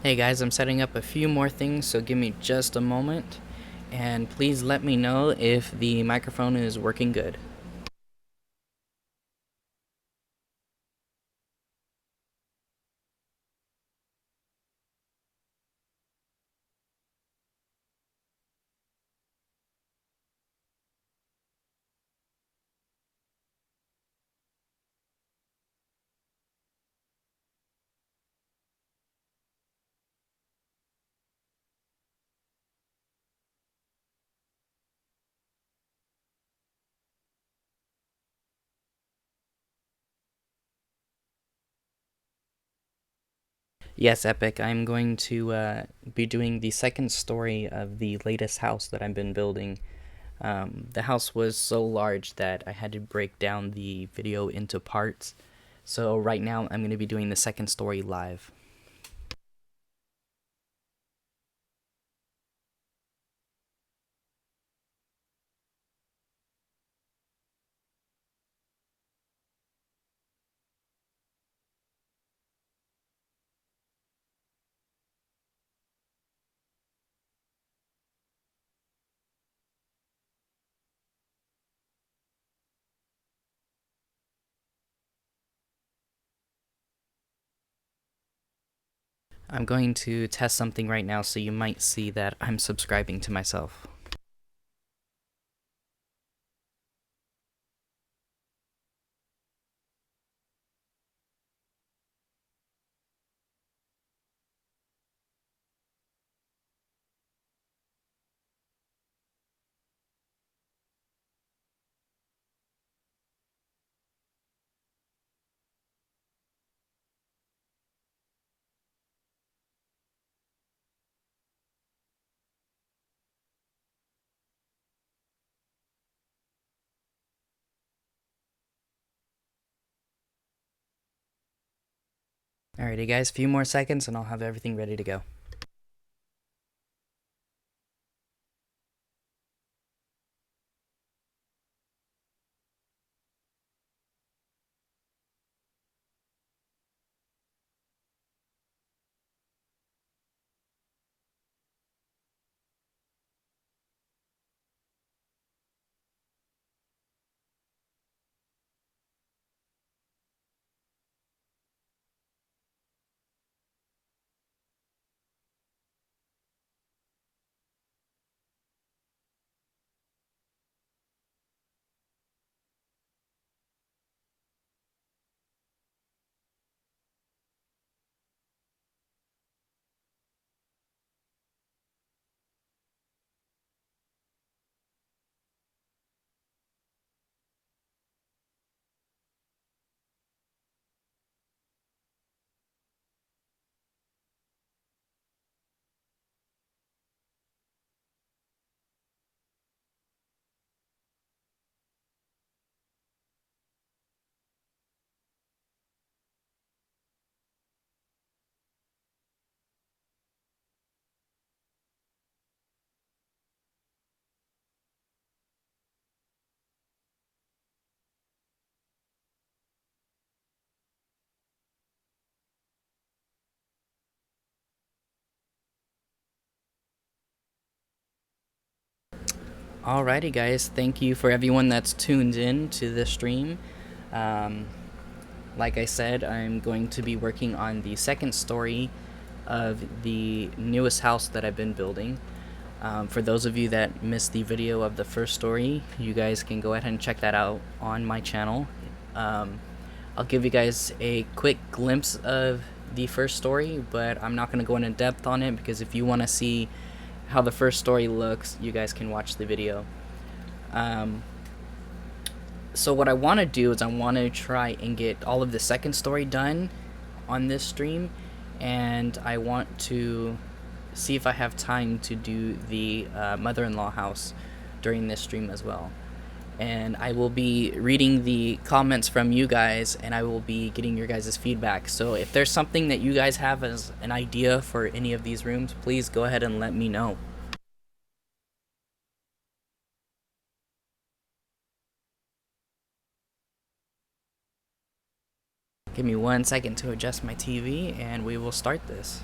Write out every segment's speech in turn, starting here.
Hey guys, I'm setting up a few more things, so give me just a moment. And please let me know if the microphone is working good. Yes, Epic, I'm going to be doing the second story of the latest house that I've been building. The house was so large that I had to break down the video into parts. So right now I'm going to be doing the second story live. I'm going to test something right now, so you might see that I'm subscribing to myself. Alrighty guys, a few more seconds and I'll have everything ready to go. Alrighty, guys. Thank you for everyone that's tuned in to this stream. Um, like I said, I'm going to be working on the second story of the newest house that I've been building. For those of you that missed the video of the first story, you guys can go ahead and check that out on my channel. Um, I'll give you guys a quick glimpse of the first story, but I'm not going to go into depth on it because if you want to see how the first story looks, you guys can watch the video. Um, so what I want to do is I want to try and get all of the second story done on this stream, and I want to see if I have time to do the mother-in-law house during this stream as well. And I will be reading the comments from you guys, and I will be getting your guys' feedback. So if there's something that you guys have as an idea for any of these rooms, please go ahead and let me know. Give me 1 second to adjust my TV and we will start this.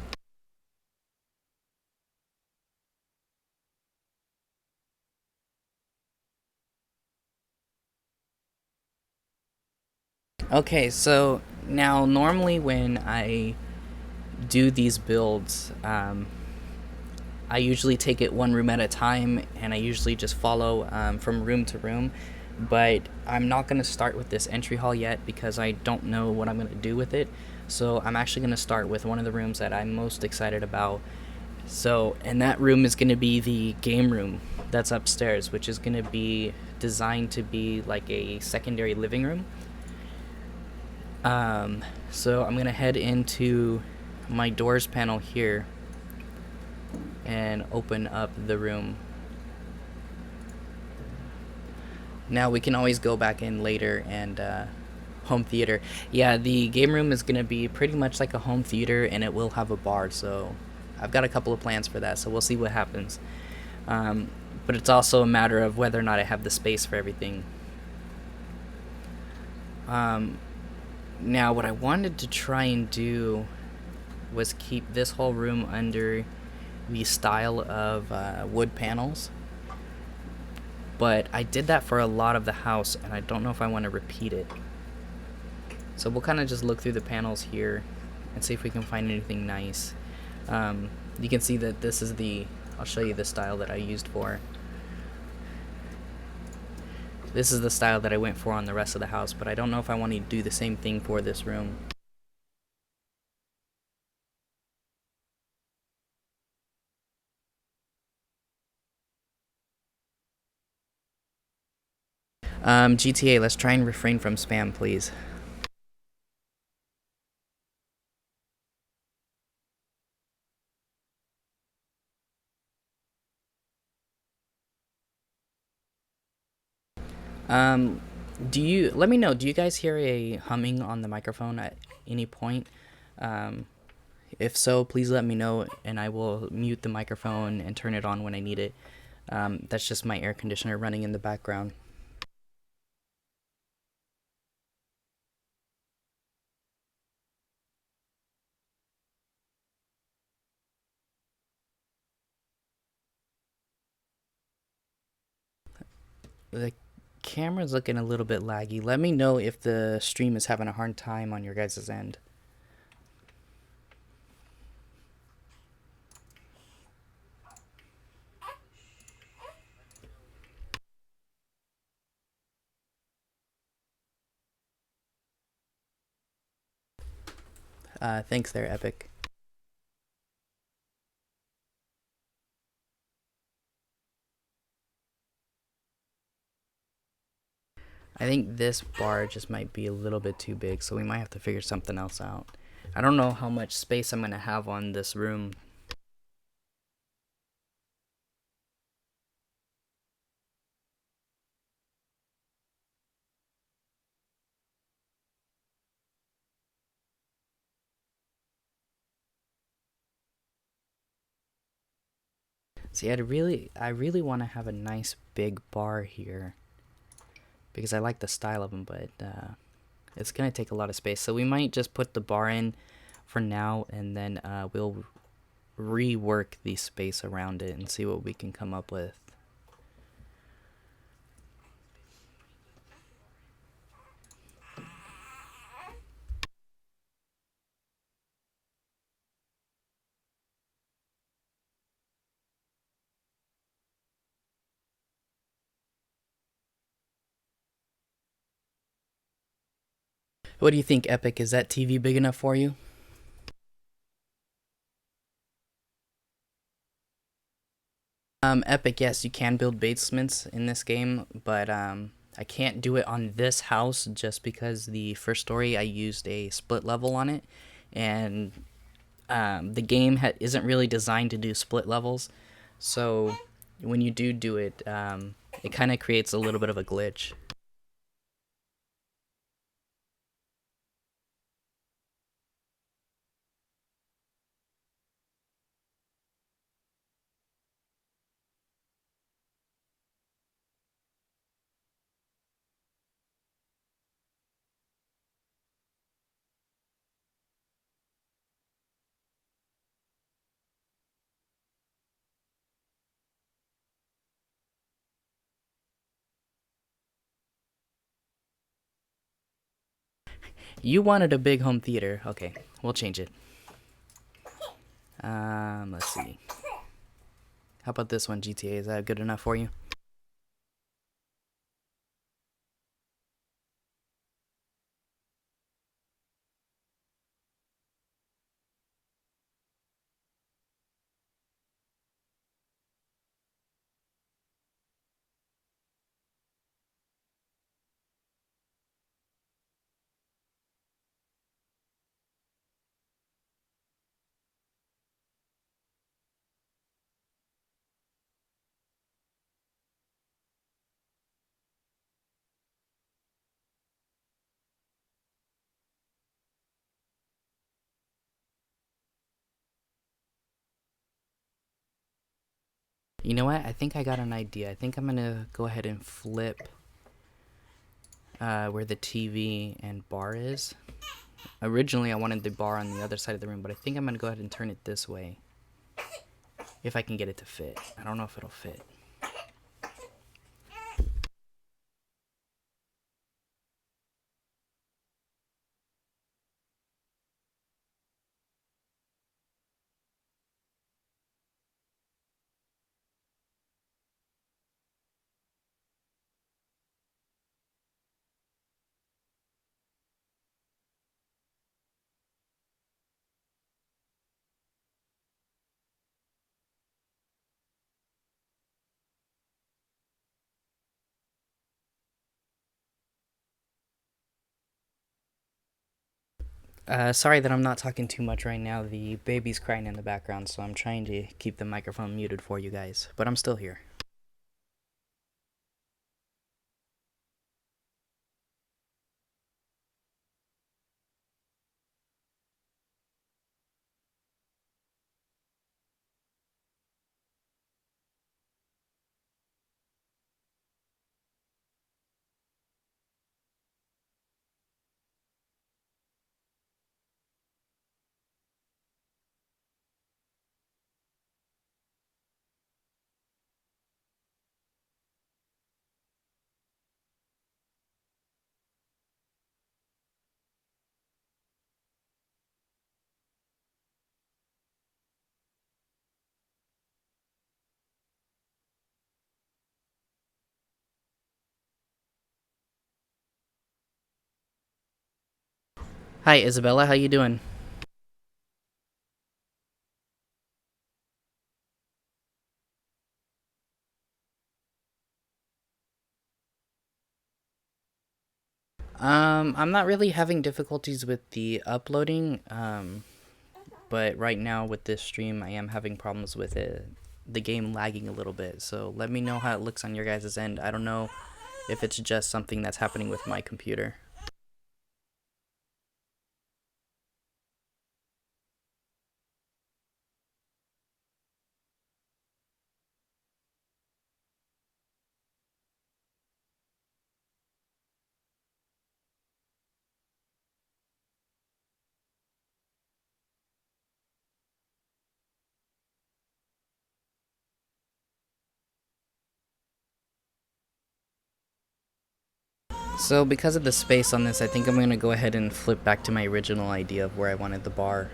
Okay, so now normally when I do these builds, I usually take it one room at a time, and I usually just follow from room to room. But I'm not going to start with this entry hall yet because I don't know what I'm going to do with it. So I'm actually going to start with one of the rooms that I'm most excited about. So, and that room is going to be the game room that's upstairs, which is going to be designed to be like a secondary living room. So I'm going to head into my doors panel here and open up the room. Now we can always go back in later and home theater. Yeah, the game room is going to be pretty much like a home theater, and it will have a bar. So I've got a couple of plans for that. So we'll see what happens. Um, but it's also a matter of whether or not I have the space for everything. Um, Now, what I wanted to try and do was keep this whole room under the style of wood panels. But I did that for a lot of the house, and I don't know if I want to repeat it. So we'll kind of just look through the panels here and see if we can find anything nice. You can see that this is I'll show you the style that I used for. This is the style that I went for on the rest of the house, but I don't know if I want to do the same thing for this room. GTA, let's try and refrain from spam, please. Um, let me know, do you guys hear a humming on the microphone at any point? Um, if so, please let me know and I will mute the microphone and turn it on when I need it. That's just my air conditioner running in the background. The camera's looking a little bit laggy. Let me know if the stream is having a hard time on your guys' end. Thanks there, Epic. I think this bar just might be a little bit too big, so we might have to figure something else out. I don't know how much space I'm going to have on this room. See, I really want to have a nice big bar here because I like the style of them, but it's gonna take a lot of space. So we might just put the bar in for now, and then we'll rework the space around it and see what we can come up with. What do you think, Epic? Is that TV big enough for you? Epic, yes, you can build basements in this game, but I can't do it on this house just because the first story I used a split level on it, and the game isn't really designed to do split levels, so when you do it, it kind of creates a little bit of a glitch. You wanted a big home theater. Okay, we'll change it. Let's see. How about this one, GTA? Is that good enough for you? You know what? I think I got an idea. I think I'm gonna go ahead and flip where the TV and bar is. Originally, I wanted the bar on the other side of the room, but I think I'm gonna go ahead and turn it this way. If I can get it to fit. I don't know if it'll fit. Sorry that I'm not talking too much right now. The baby's crying in the background, so I'm trying to keep the microphone muted for you guys. But I'm still here. Hi, Isabella. How you doing? I'm not really having difficulties with the uploading. But right now with this stream, I am having problems with it. The game lagging a little bit. So let me know how it looks on your guys' end. I don't know if it's just something that's happening with my computer. So because of the space on this, I think I'm going to go ahead and flip back to my original idea of where I wanted the bar.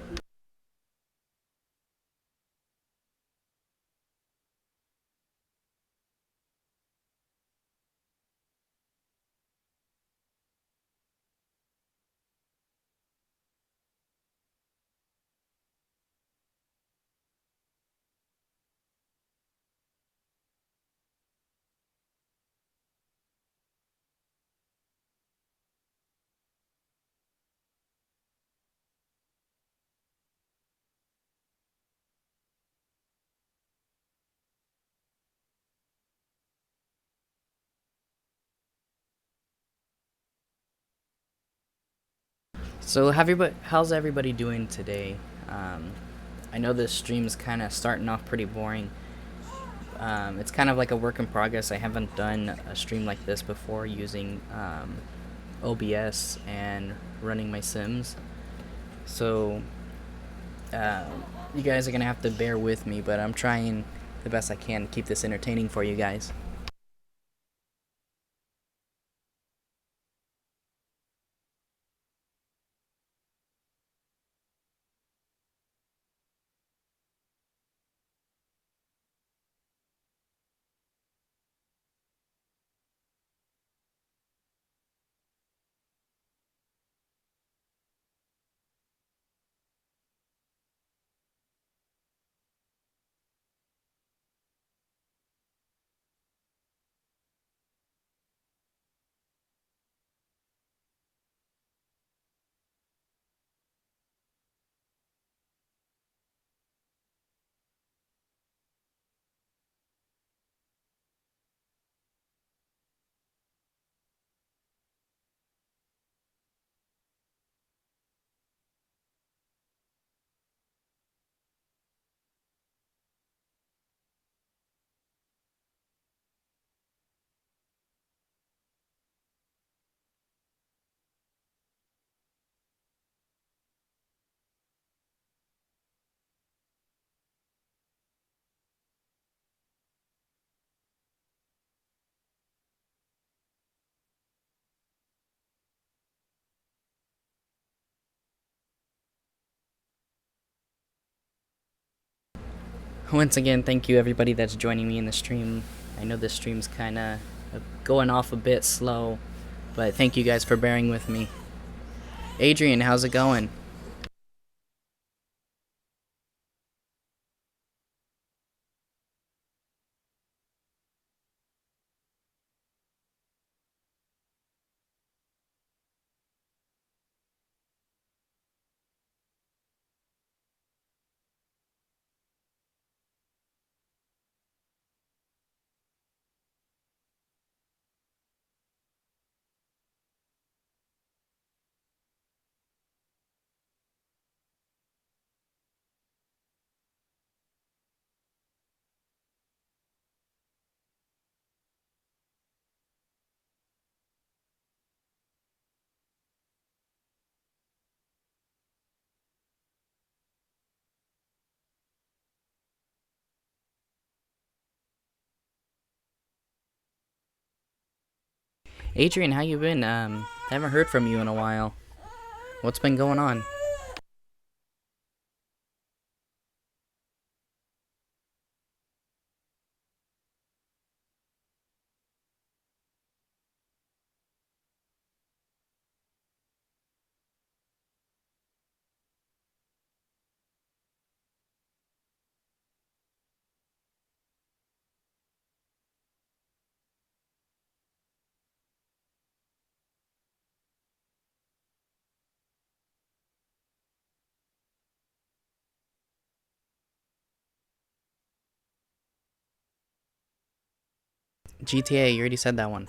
So how's everybody doing today? Um, I know this stream's kind of starting off pretty boring. It's kind of like a work in progress. I haven't done a stream like this before using OBS and running my Sims. So you guys are going to have to bear with me, but I'm trying the best I can to keep this entertaining for you guys. Once again, thank you everybody that's joining me in the stream. I know this stream's kind of going off a bit slow, but thank you guys for bearing with me. Adrian, how's it going? Adrian, how you been? Haven't heard from you in a while. What's been going on? GTA, you already said that one.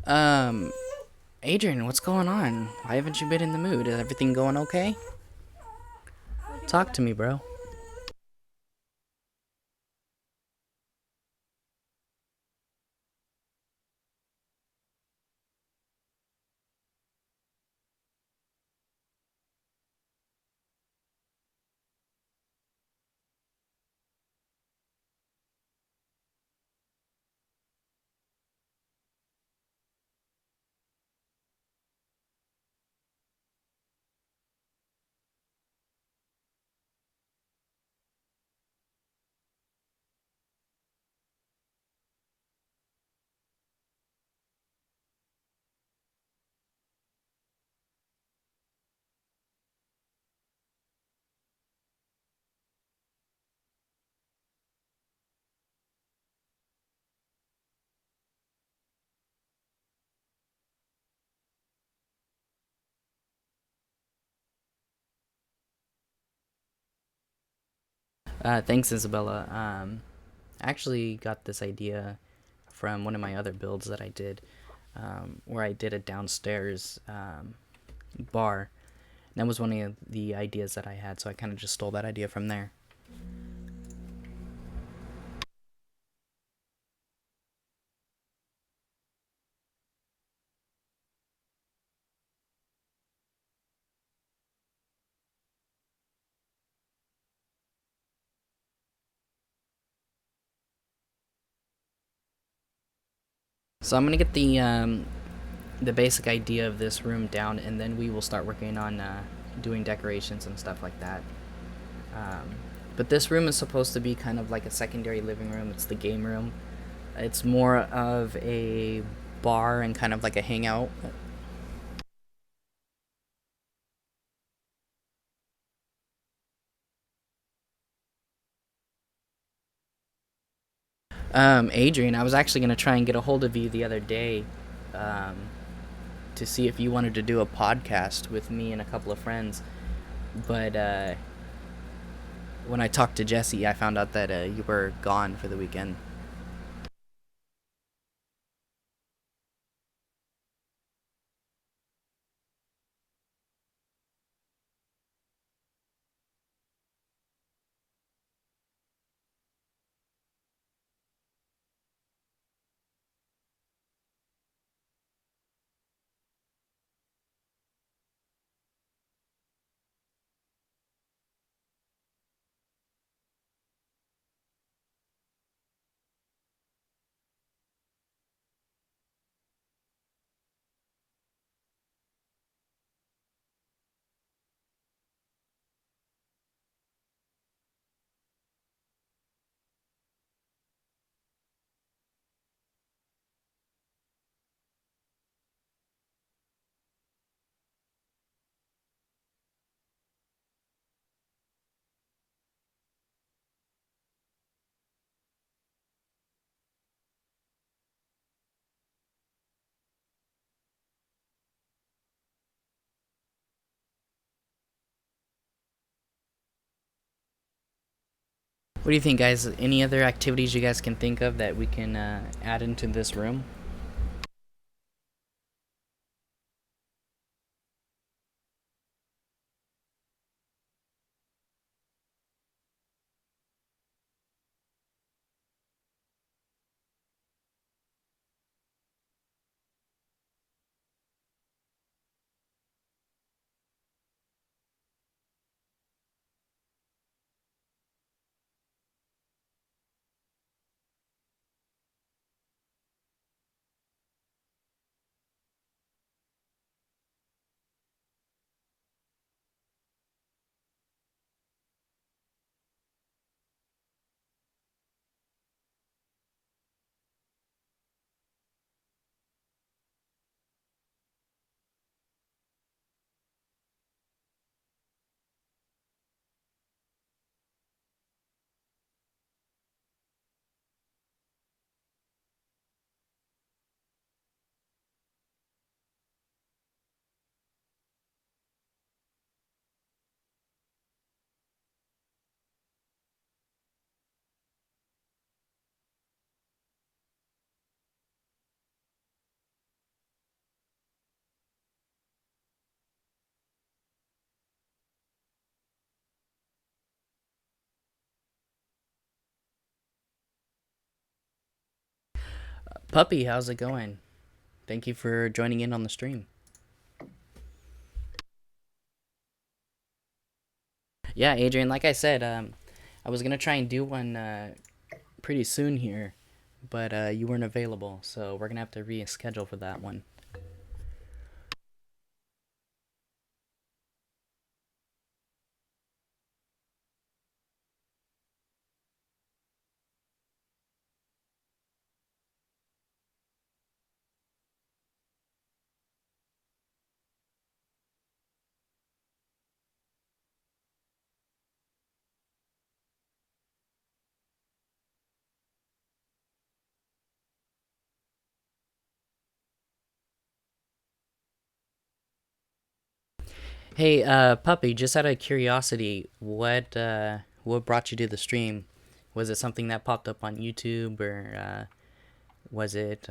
Um, Adrian, what's going on? Why haven't you been in the mood? Is everything going okay? Talk to me, bro. Thanks, Isabella. I actually got this idea from one of my other builds that I did, where I did a downstairs bar. And that was one of the ideas that I had, so I kind of just stole that idea from there. So I'm gonna get the basic idea of this room down, and then we will start working on doing decorations and stuff like that. Um, but this room is supposed to be kind of like a secondary living room. It's the game room. It's more of a bar and kind of like a hangout. Adrian, I was actually gonna try and get a hold of you the other day, um, to see if you wanted to do a podcast with me and a couple of friends. but when I talked to Jesse, I found out that you were gone for the weekend. What do you think, guys? Any other activities you guys can think of that we can add into this room? Puppy, how's it going? Thank you for joining in on the stream. Yeah, Adrian, like I said, I was gonna try and do one pretty soon here, but you weren't available, so we're gonna have to reschedule for that one. Hey, Puppy, just out of curiosity, what brought you to the stream? Was it something that popped up on YouTube, or was it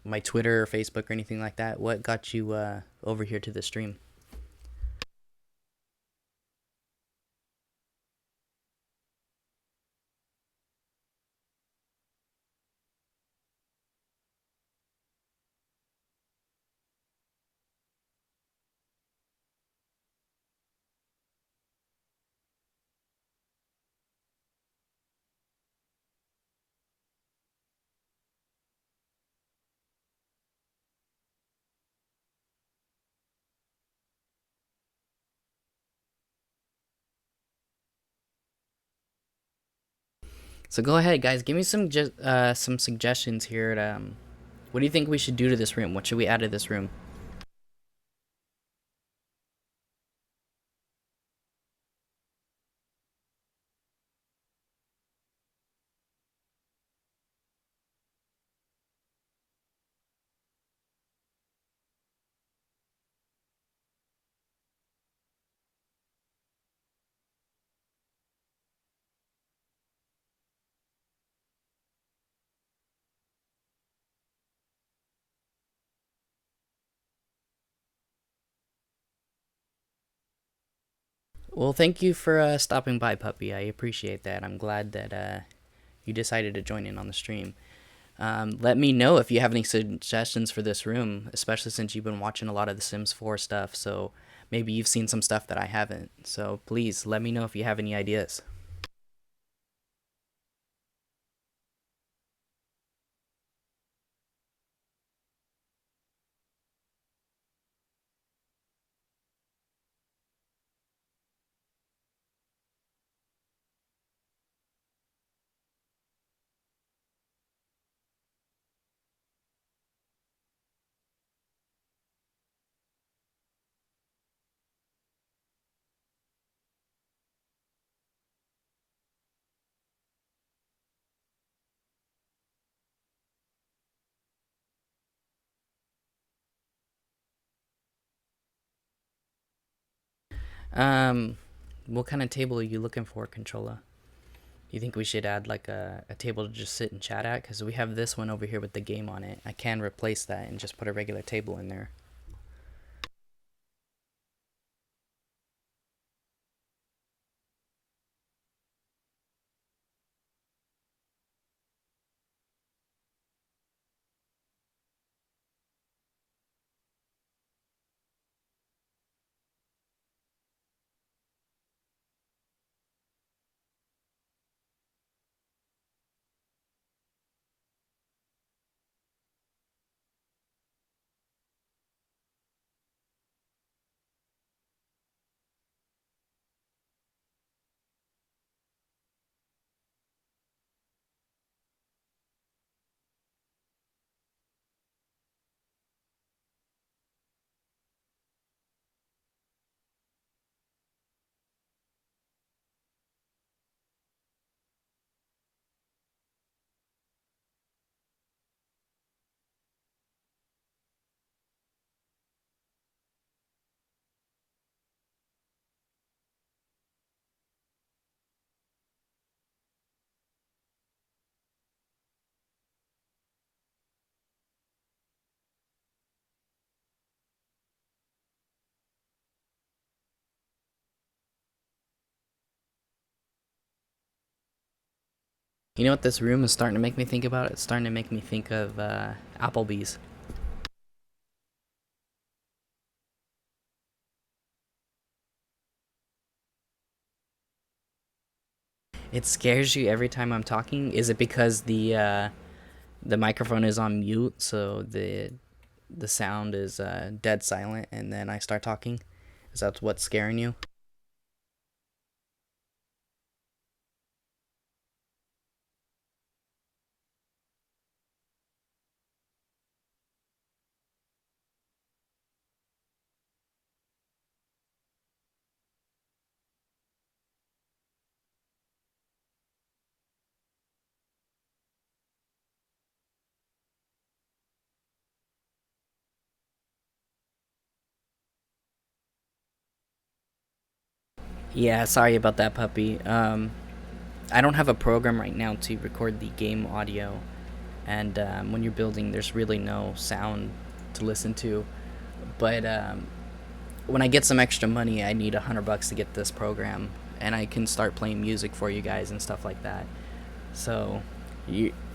my Twitter or Facebook or anything like that? What got you over here to the stream? So go ahead, guys. Give me some suggestions here. What do you think we should do to this room? What should we add to this room? Well, thank you for stopping by, puppy. I appreciate that. I'm glad that you decided to join in on the stream. Let me know if you have any suggestions for this room, especially since you've been watching a lot of the Sims 4 stuff. So maybe you've seen some stuff that I haven't. So please let me know if you have any ideas. Um, what kind of table are you looking for, Controlla? You think we should add like a table to just sit and chat at? Because we have this one over here with the game on it. I can replace that and just put a regular table in there. You know what this room is starting to make me think about? It's starting to make me think of Applebee's. It scares you every time I'm talking. Is it because the microphone is on mute, so the sound is dead silent, and then I start talking? Is that what's scaring you? Yeah, sorry about that, puppy. I don't have a program right now to record the game audio, and when you're building, there's really no sound to listen to. But when I get some extra money, I need $100 to get this program, and I can start playing music for you guys and stuff like that. So,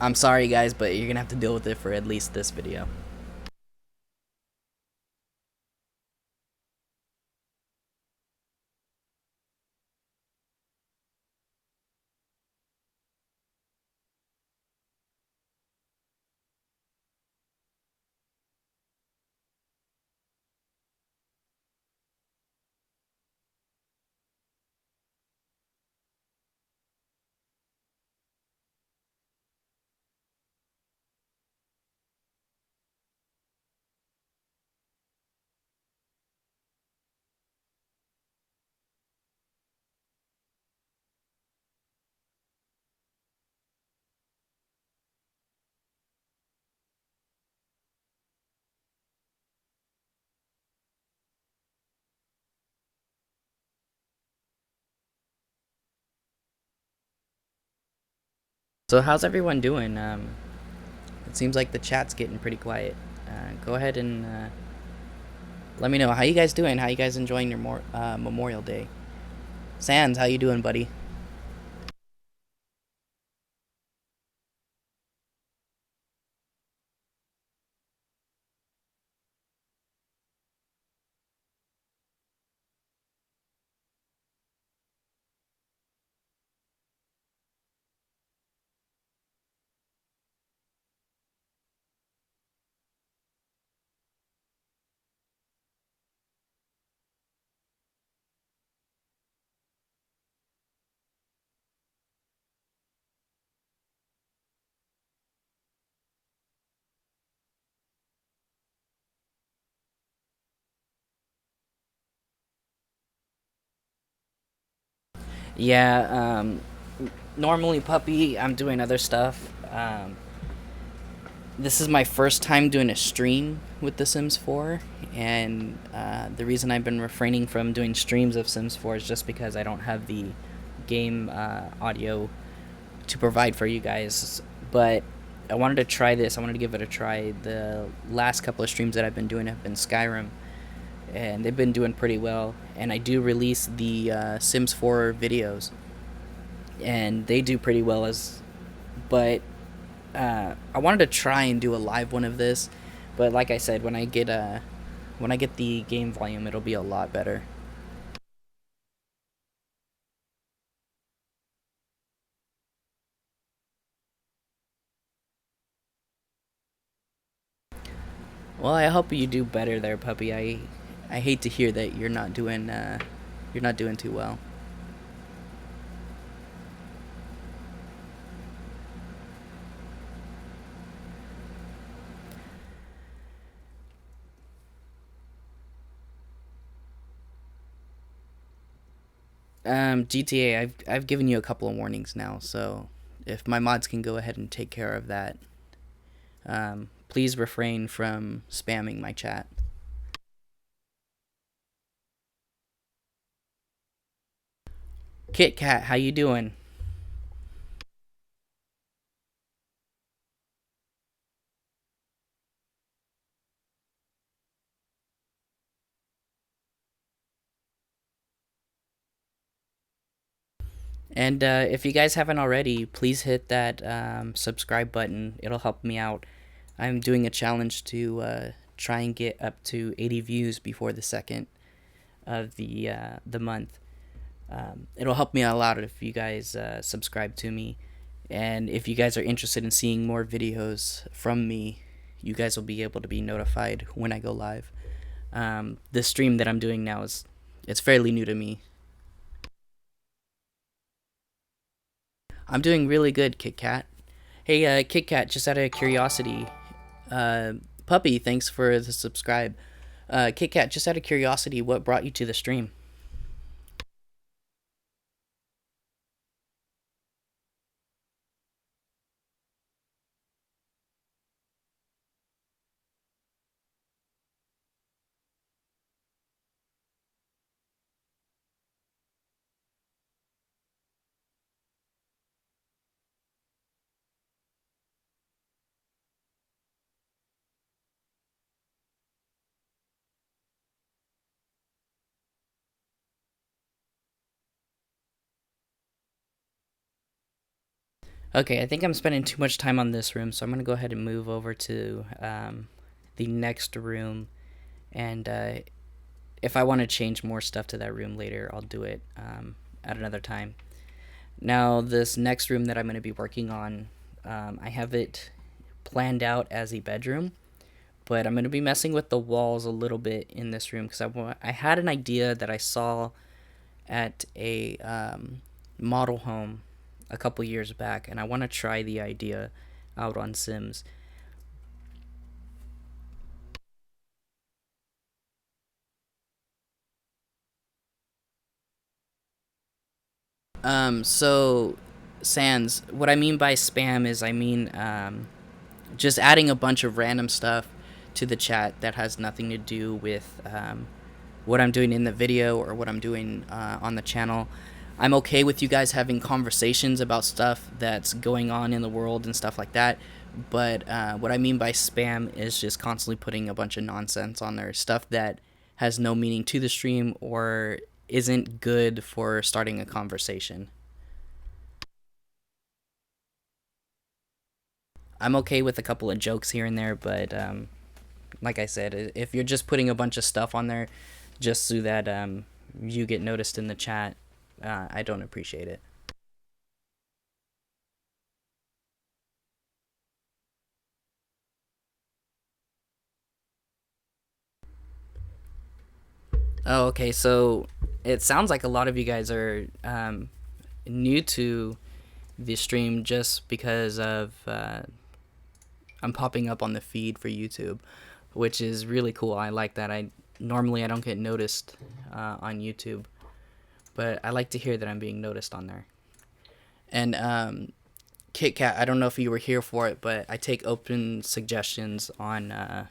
I'm sorry, guys, but you're gonna have to deal with it for at least this video. So, how's everyone doing? It seems like the chat's getting pretty quiet. Go ahead and let me know how you guys doing. How you guys enjoying your Memorial Day? Sans, how you doing, buddy? Yeah, normally, puppy, I'm doing other stuff. This is my first time doing a stream with The Sims 4, and the reason I've been refraining from doing streams of Sims 4 is just because I don't have the game audio to provide for you guys. But I wanted to try this. I wanted to give it a try. The last couple of streams that I've been doing have been Skyrim, and they've been doing pretty well. And I do release the Sims 4 videos, and they do pretty well as. But I wanted to try and do a live one of this, but like I said, when I get the game volume, it'll be a lot better. Well, I hope you do better there, puppy. I hate to hear that you're not doing too well. GTA, I've given you a couple of warnings now, so if my mods can go ahead and take care of that, please refrain from spamming my chat. Kit Kat, how you doing? And if you guys haven't already, please hit that subscribe button. It'll help me out. I'm doing a challenge to try and get up to 80 views before the second of the month. It'll help me out a lot if you guys subscribe to me. And if you guys are interested in seeing more videos from me, you guys will be able to be notified when I go live. The stream that I'm doing now is it's fairly new to me. I'm doing really good, Kit Kat. Hey, Kit Kat, just out of curiosity, uh, Puppy, thanks for the subscribe. Kit Kat, just out of curiosity, what brought you to the stream? Okay, I think I'm spending too much time on this room, so I'm gonna go ahead and move over to the next room. And if I want to change more stuff to that room later, I'll do it at another time. Now, this next room that I'm going to be working on, I have it planned out as a bedroom, but I'm going to be messing with the walls a little bit in this room because I had an idea that I saw at a model home a couple years back, and I want to try the idea out on Sims. So, Sans, what I mean by spam is I mean just adding a bunch of random stuff to the chat that has nothing to do with what I'm doing in the video or what I'm doing on the channel. I'm okay with you guys having conversations about stuff that's going on in the world and stuff like that. But what I mean by spam is just constantly putting a bunch of nonsense on there, stuff that has no meaning to the stream or isn't good for starting a conversation. I'm okay with a couple of jokes here and there, but like I said, if you're just putting a bunch of stuff on there just so that you get noticed in the chat, I don't appreciate it. Oh, okay. So it sounds like a lot of you guys are new to the stream just because of I'm popping up on the feed for YouTube, which is really cool. I like that. I don't get noticed on YouTube, but I like to hear that I'm being noticed on there. And Kit Kat, I don't know if you were here for it, but I take open suggestions on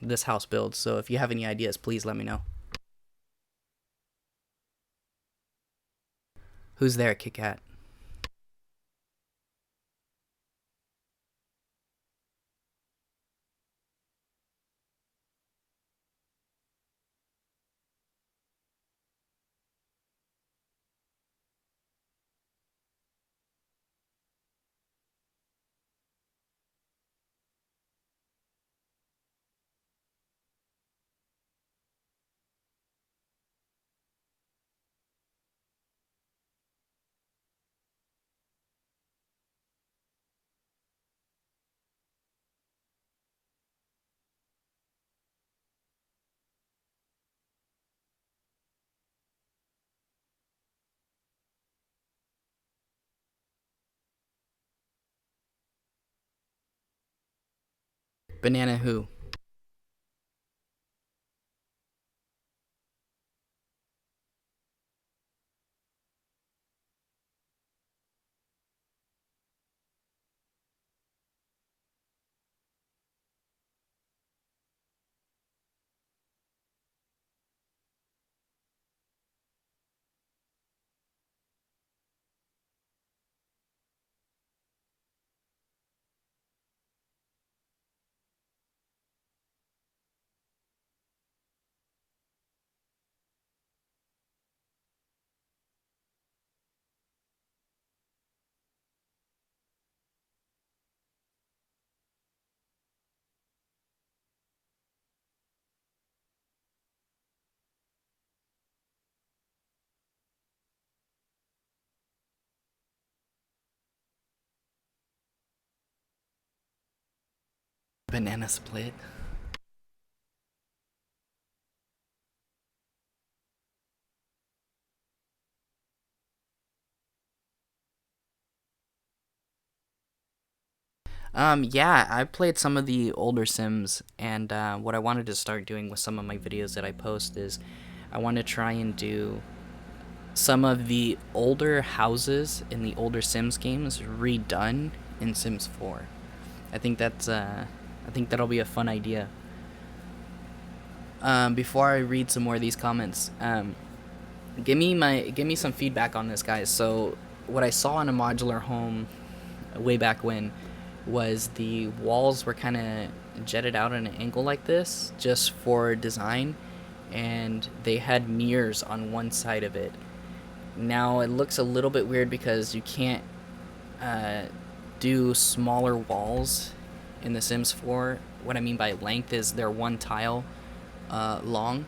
this house build. So if you have any ideas, please let me know. Who's there, Kit Kat? Banana who? Banana split. Yeah, I played some of the older Sims, and what I wanted to start doing with some of my videos that I post is I want to try and do some of the older houses in the older Sims games redone in Sims 4. I think that'll be a fun idea. Before I read some more of these comments, give me some feedback on this, guys. So what I saw in a modular home way back when was the walls were kind of jetted out at an angle like this just for design, and they had mirrors on one side of it. Now it looks a little bit weird because you can't uh, do smaller walls in The Sims 4. What I mean by length is they're one tile long.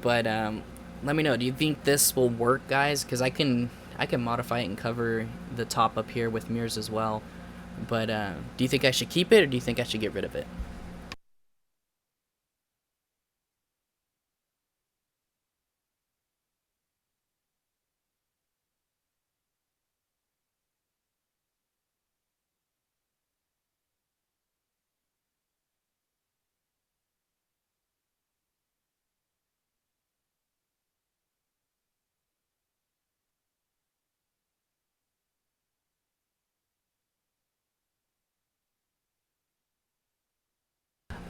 But let me know. Do you think this will work, guys? Because I can modify it and cover the top up here with mirrors as well. But do you think I should keep it or do you think I should get rid of it?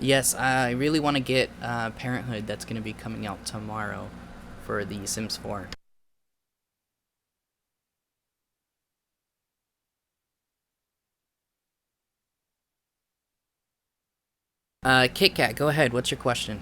Yes, I really want to get Parenthood that's going to be coming out tomorrow for the Sims 4. Kit Kat, go ahead. What's your question?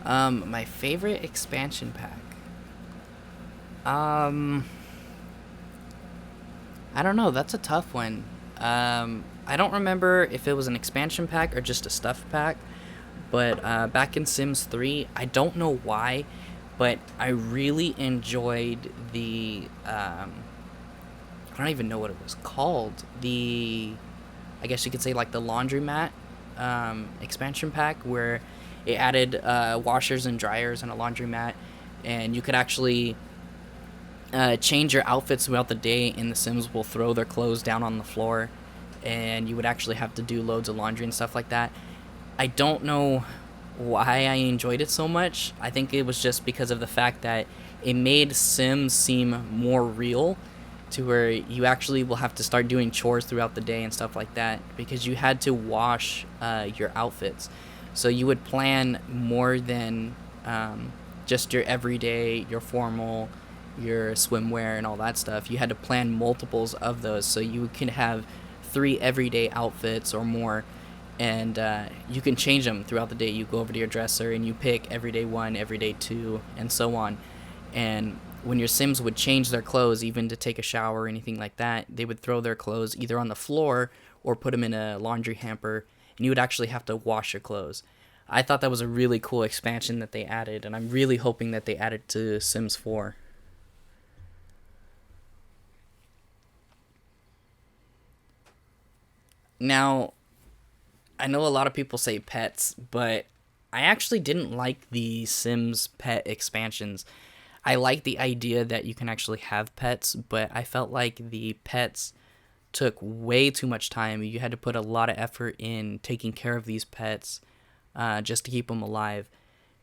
My favorite expansion pack. Um, I don't know. That's a tough one. I don't remember if it was an expansion pack or just a stuff pack. But back in Sims 3, I don't know why, but I really enjoyed the. I don't even know what it was called. I guess you could say like the laundromat expansion pack, where it added washers and dryers and a laundromat, and you could actually change your outfits throughout the day, and the Sims will throw their clothes down on the floor, and you would actually have to do loads of laundry and stuff like that. I don't know why I enjoyed it so much. I think it was just because of the fact that it made Sims seem more real, to where you actually will have to start doing chores throughout the day and stuff like that, because you had to wash your outfits. So you would plan more than just your everyday, your formal, your swimwear, and all that stuff. You had to plan multiples of those, so you can have 3 everyday outfits or more, and you can change them throughout the day. You go over to your dresser and you pick everyday 1, everyday 2, and so on. And when your Sims would change their clothes, even to take a shower or anything like that, they would throw their clothes either on the floor or put them in a laundry hamper, and you would actually have to wash your clothes. I thought that was a really cool expansion that they added, and I'm really hoping that they add it to Sims 4. Now, I know a lot of people say pets, but I actually didn't like the Sims pet expansions. I like the idea that you can actually have pets, but I felt like the pets took way too much time. You had to put a lot of effort in taking care of these pets just to keep them alive.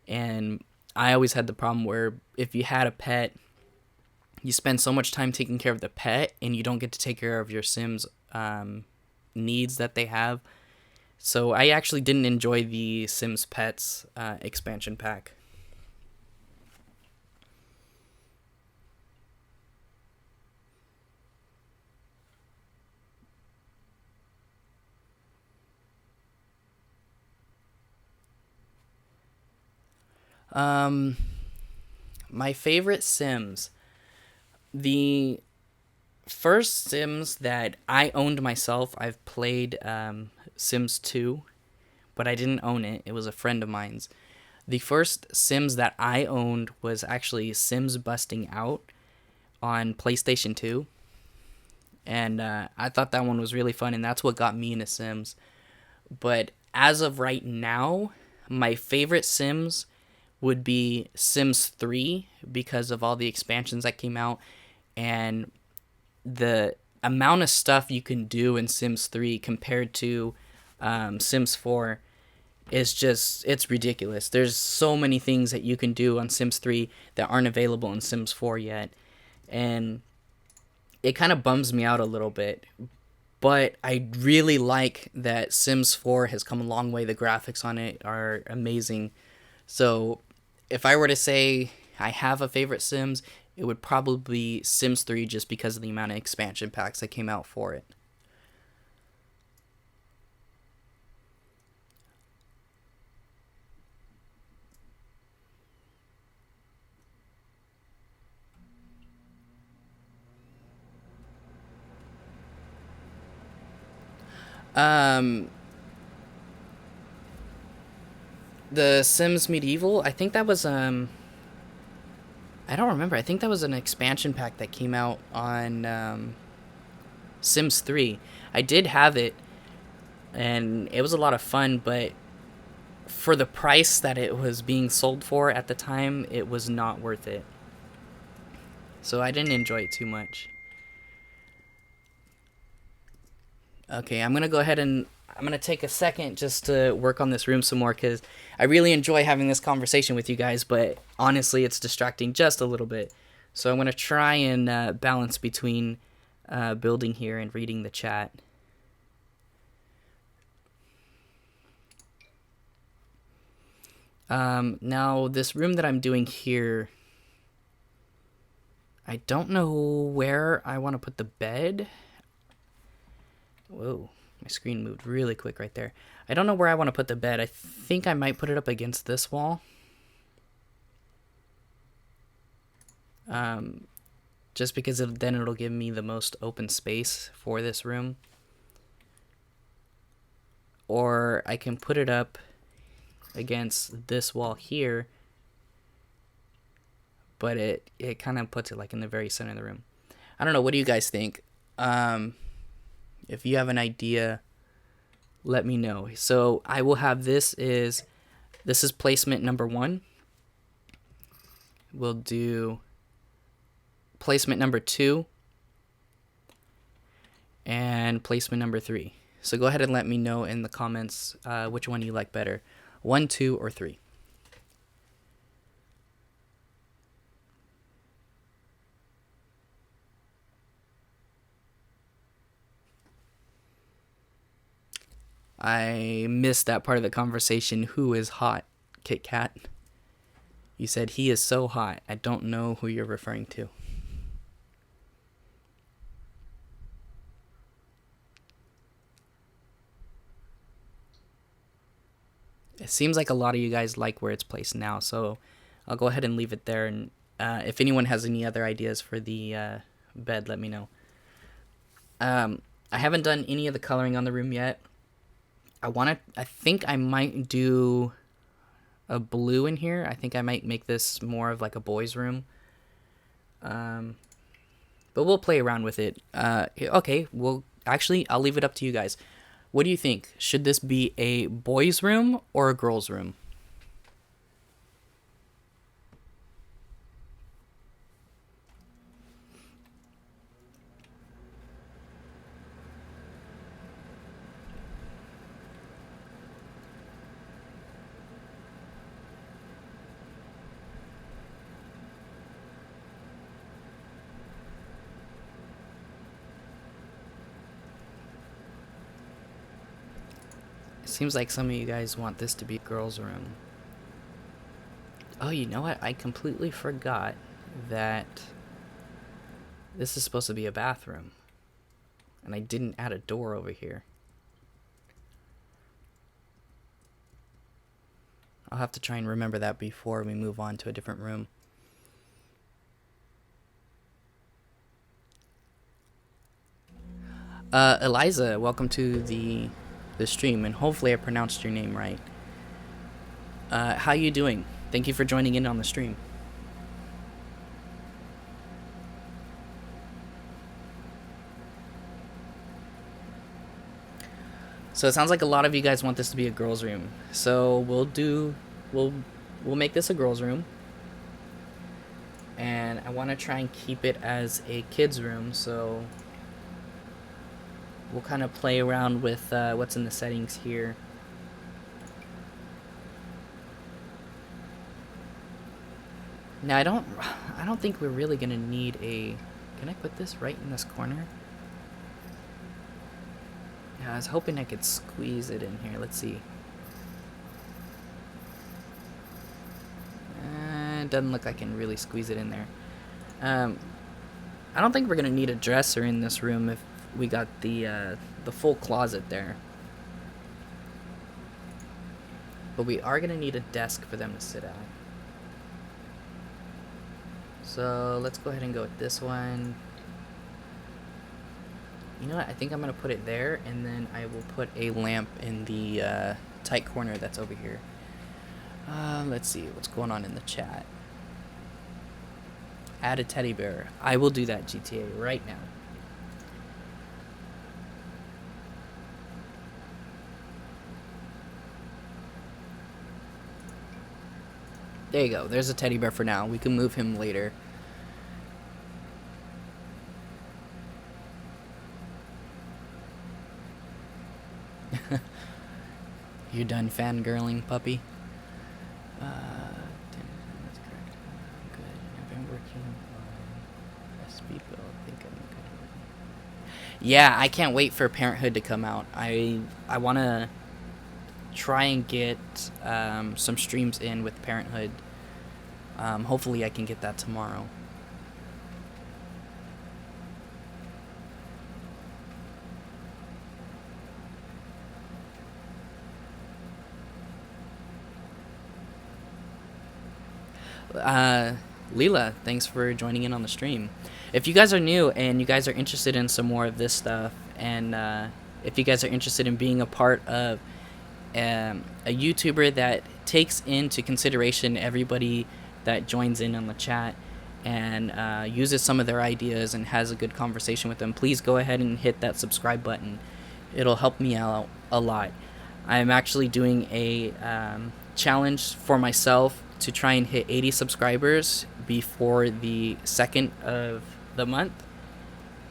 And I always had the problem where if you had a pet, you spend so much time taking care of the pet and you don't get to take care of your Sims needs that they have. So I actually didn't enjoy the Sims Pets expansion pack. Um, my favorite Sims. The first Sims that I owned myself, I've played Sims 2, but I didn't own it. It was a friend of mine's. The first Sims that I owned was actually Sims Busting Out on PlayStation 2. And I thought that one was really fun, and that's what got me into Sims. But as of right now, my favorite Sims would be Sims 3, because of all the expansions that came out, and the amount of stuff you can do in Sims 3 compared to Sims 4 is just, it's ridiculous. There's so many things that you can do on Sims 3 that aren't available in Sims 4 yet. And it kind of bums me out a little bit. But I really like that Sims 4 has come a long way. The graphics on it are amazing. So if I were to say I have a favorite Sims, it would probably be Sims 3, just because of the amount of expansion packs that came out for it. Um, the Sims Medieval, I think that was I don't remember. I think that was an expansion pack that came out on Sims 3. I did have it, and it was a lot of fun, but for the price that it was being sold for at the time, it was not worth it. So I didn't enjoy it too much. Okay, I'm gonna go ahead and I'm gonna take a second just to work on this room some more, because I really enjoy having this conversation with you guys, but honestly, it's distracting just a little bit. So I'm gonna try and balance between building here and reading the chat. Now this room that I'm doing here, I don't know where I want to put the bed. Whoa, my screen moved really quick right there. I don't know where I want to put the bed. I think I might put it up against this wall. just because then it'll give me the most open space for this room. Or I can put it up against this wall here, but it kind of puts it like in the very center of the room. I don't know. What do you guys think? If you have an idea, let me know. So I will have this is placement number 1. We'll do placement number 2 and placement number 3. So go ahead and let me know in the comments which one you like better, 1, 2, or 3. I missed that part of the conversation. Who is hot, Kit Kat? You said he is so hot. I don't know who you're referring to. It seems like a lot of you guys like where it's placed now, so I'll go ahead and leave it there. And if anyone has any other ideas for the bed, let me know. I haven't done any of the coloring on the room yet. I think I might do a blue in here. I think I might make this more of like a boys' room. But we'll play around with it. Okay, well, actually, I'll leave it up to you guys. What do you think? Should this be a boys' room or a girls' room? It seems like some of you guys want this to be a girls' room. Oh, you know what? I completely forgot that this is supposed to be a bathroom. And I didn't add a door over here. I'll have to try and remember that before we move on to a different room. Eliza, welcome to the stream, and hopefully I pronounced your name right. How you doing? Thank you for joining in on the stream. So it sounds like a lot of you guys want this to be a girls' room. So we'll make this a girls' room. And I want to try and keep it as a kids' room, so we'll kind of play around with what's in the settings here. Now I don't think we're really gonna need a. Can I put this right in this corner? Yeah, I was hoping I could squeeze it in here. Let's see. It doesn't look like I can really squeeze it in there. I don't think we're gonna need a dresser in this room if we got the full closet there. But we are gonna need a desk for them to sit at. So let's go ahead and go with this one. You know what? I think I'm gonna put it there, and then I will put a lamp in the tight corner that's over here. Let's see what's going on in the chat. Add a teddy bear. I will do that, GTA, right now. There you go. There's a teddy bear for now. We can move him later. You're done fangirling, puppy? That's correct. Good. I've been working on SB Bill. I think I'm good. Yeah, I can't wait for Parenthood to come out. I want to try and get some streams in with Parenthood. Hopefully I can get that tomorrow. Leela, thanks for joining in on the stream. If you guys are new and you guys are interested in some more of this stuff, and if you guys are interested in being a part of a YouTuber that takes into consideration everybody that joins in on the chat and uses some of their ideas and has a good conversation with them, please go ahead and hit that subscribe button. It'll help me out a lot. I'm actually doing a challenge for myself to try and hit 80 subscribers before the 2nd of the month,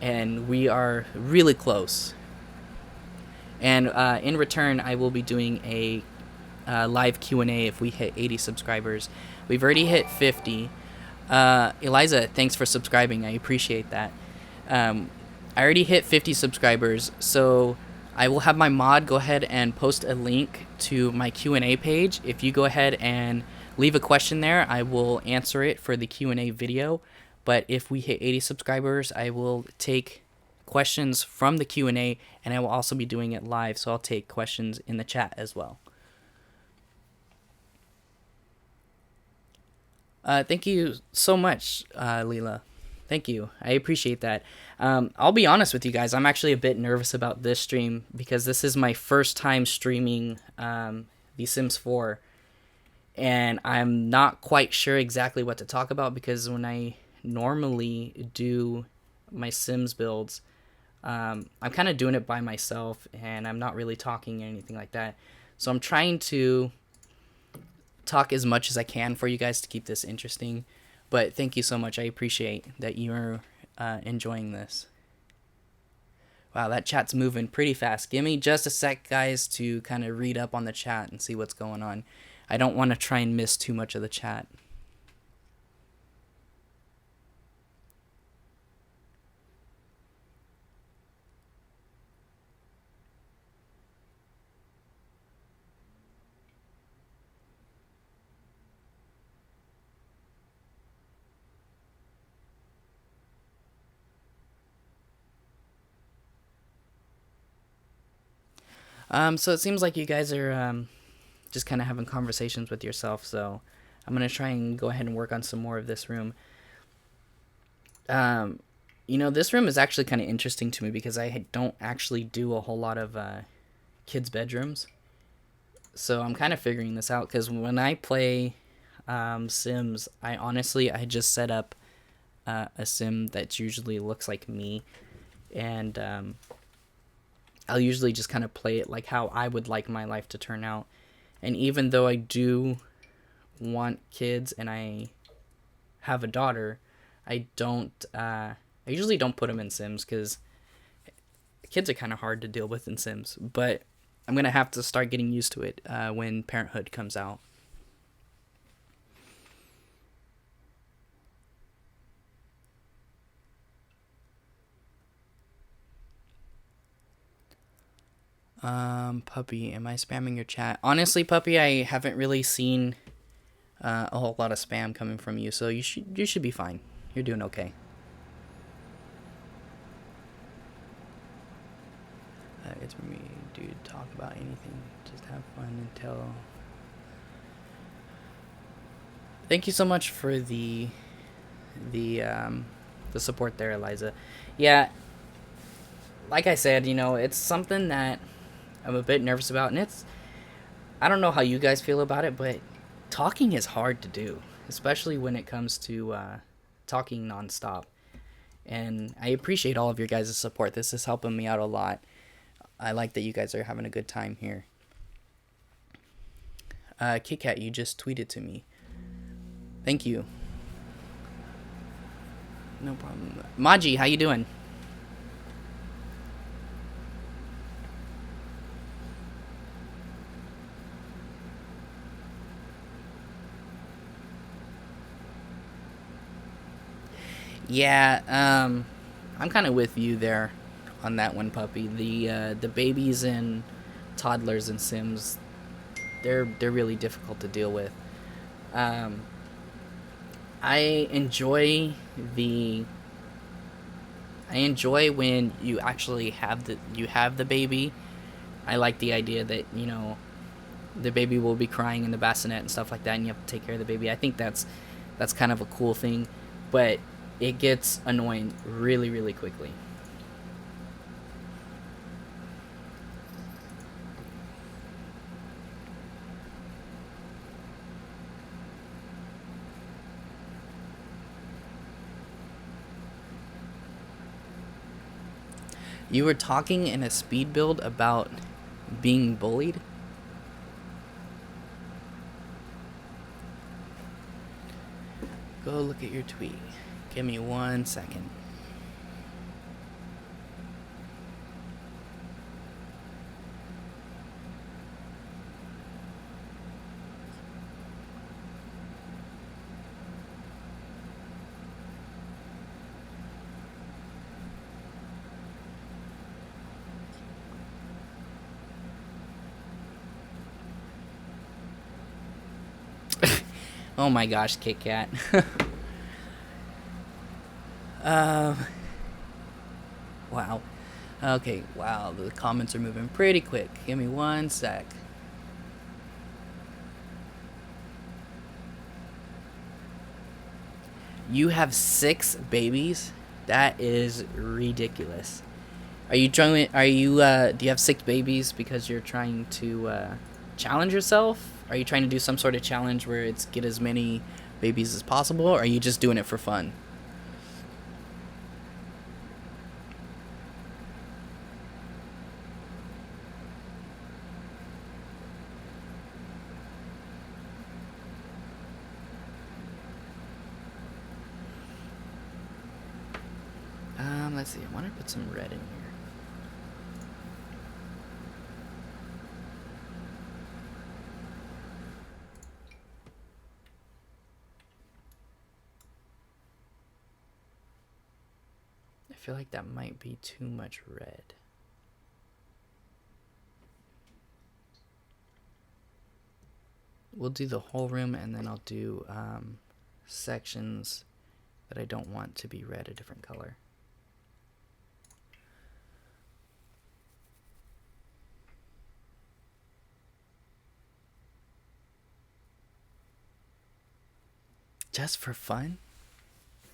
and we are really close. And in return, I will be doing a live Q&A if we hit 80 subscribers. We've already hit 50. Eliza, thanks for subscribing. I appreciate that. I already hit 50 subscribers, so I will have my mod go ahead and post a link to my Q&A page. If you go ahead and leave a question there, I will answer it for the Q&A video. But if we hit 80 subscribers, I will take questions from the Q&A, and I will also be doing it live, so I'll take questions in the chat as well. Thank you so much, Leela. Thank you. I appreciate that. I'll be honest with you guys. I'm actually a bit nervous about this stream because this is my first time streaming The Sims 4. And I'm not quite sure exactly what to talk about because when I normally do my Sims builds, I'm kind of doing it by myself and I'm not really talking or anything like that. So I'm trying to talk as much as I can for you guys to keep this interesting. But thank you so much. I appreciate that you're enjoying this. Wow, that chat's moving pretty fast. Give me just a sec, guys, to kind of read up on the chat and see what's going on. I don't want to try and miss too much of the chat. So it seems like you guys are just kind of having conversations with yourself, so I'm going to try and go ahead and work on some more of this room. You know, this room is actually kind of interesting to me because I don't actually do a whole lot of kids' bedrooms. So I'm kind of figuring this out because when I play Sims, I just set up a Sim that usually looks like me, and I'll usually just kind of play it like how I would like my life to turn out. And even though I do want kids and I have a daughter, I usually don't put them in Sims because kids are kind of hard to deal with in Sims. But I'm going to have to start getting used to it when Parenthood comes out. Puppy, am I spamming your chat? Honestly, Puppy, I haven't really seen a whole lot of spam coming from you, so you should be fine. You're doing okay. It's for me, dude. Talk about anything. Just have fun until. Thank you so much for the support there, Eliza. Yeah, like I said, you know, it's something that I'm a bit nervous about, and I don't know how you guys feel about it, but talking is hard to do, especially when it comes to talking nonstop. And I appreciate all of your guys' support. This is helping me out a lot. I like that you guys are having a good time here. Kit Kat, you just tweeted to me. Thank you. No problem. Maji, how you doing? Yeah, I'm kind of with you there on that one, Puppy. The babies and toddlers in Sims, they're really difficult to deal with. I enjoy when you actually have the baby. I like the idea that, you know, the baby will be crying in the bassinet and stuff like that, and you have to take care of the baby. I think that's That's kind of a cool thing, but it gets annoying really, really quickly. You were talking in a speed build about being bullied? Go look at your tweet. Give me 1 second. Oh my gosh, Kit Kat. um, wow. Okay, wow, the comments are moving pretty quick. Give me 1 sec. You have 6 babies? That is ridiculous. Are you trying? Are you? Do you have 6 babies because you're trying to challenge yourself? Are you trying to do some sort of challenge where it's get as many babies as possible, or are you just doing it for fun? Let's see. I want to put some red in here. I feel like that might be too much red. We'll do the whole room, and then I'll do sections that I don't want to be red a different color. Just for fun?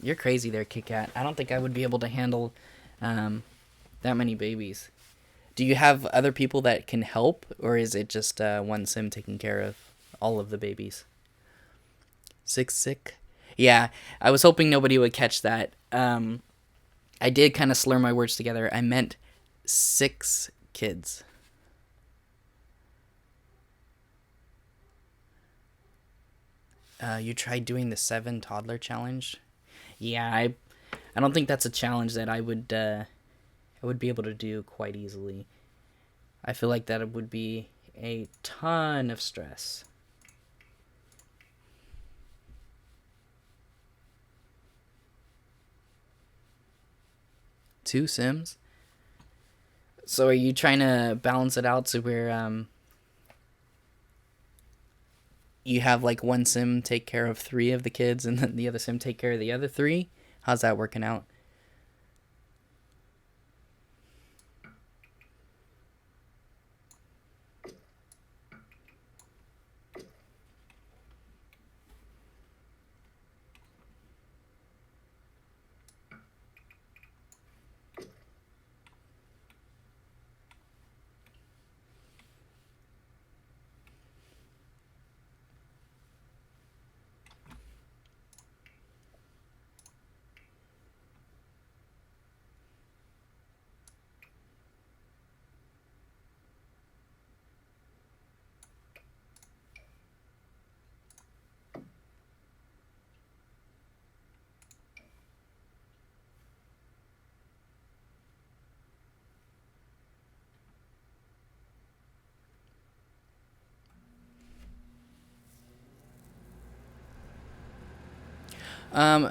You're crazy there, Kit Kat. I don't think I would be able to handle that many babies. Do you have other people that can help, or is it just one sim taking care of all of the babies? Sick. Yeah, I was hoping nobody would catch that. I did kind of slur my words together. I meant 6 kids. You tried doing the 7 toddler challenge? Yeah, I don't think that's a challenge that I would be able to do quite easily. I feel like that would be a ton of stress. Two Sims? So are you trying to balance it out to where you have like one sim take care of 3 of the kids and then the other sim take care of the other 3? How's that working out?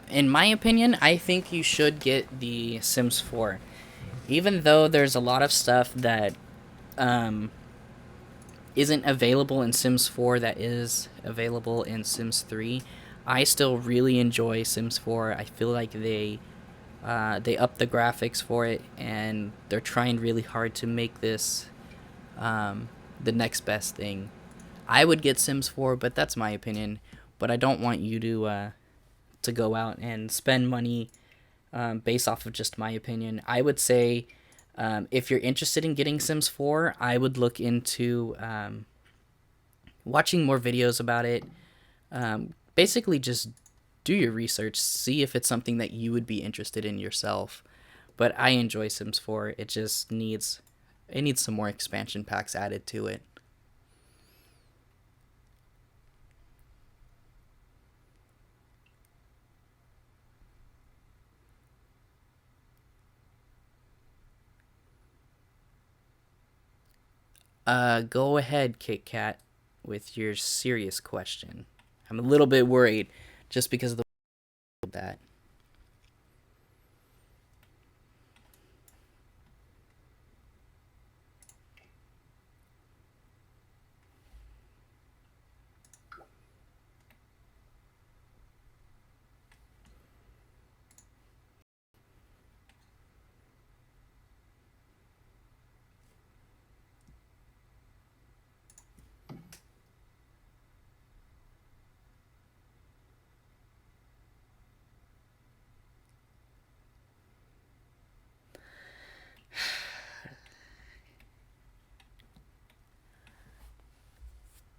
In my opinion, I think you should get the Sims 4. Even though there's a lot of stuff that isn't available in Sims 4 that is available in Sims 3, I still really enjoy Sims 4. I feel like they up the graphics for it, and they're trying really hard to make this the next best thing. I would get Sims 4, but that's my opinion. But I don't want you to to go out and spend money based off of just my opinion. I would say if you're interested in getting Sims 4, I would look into watching more videos about it. Basically, just do your research, see if it's something that you would be interested in yourself. But I enjoy Sims 4. It just needs some more expansion packs added to it. Go ahead, Kit Kat, with your serious question. I'm a little bit worried just because of that.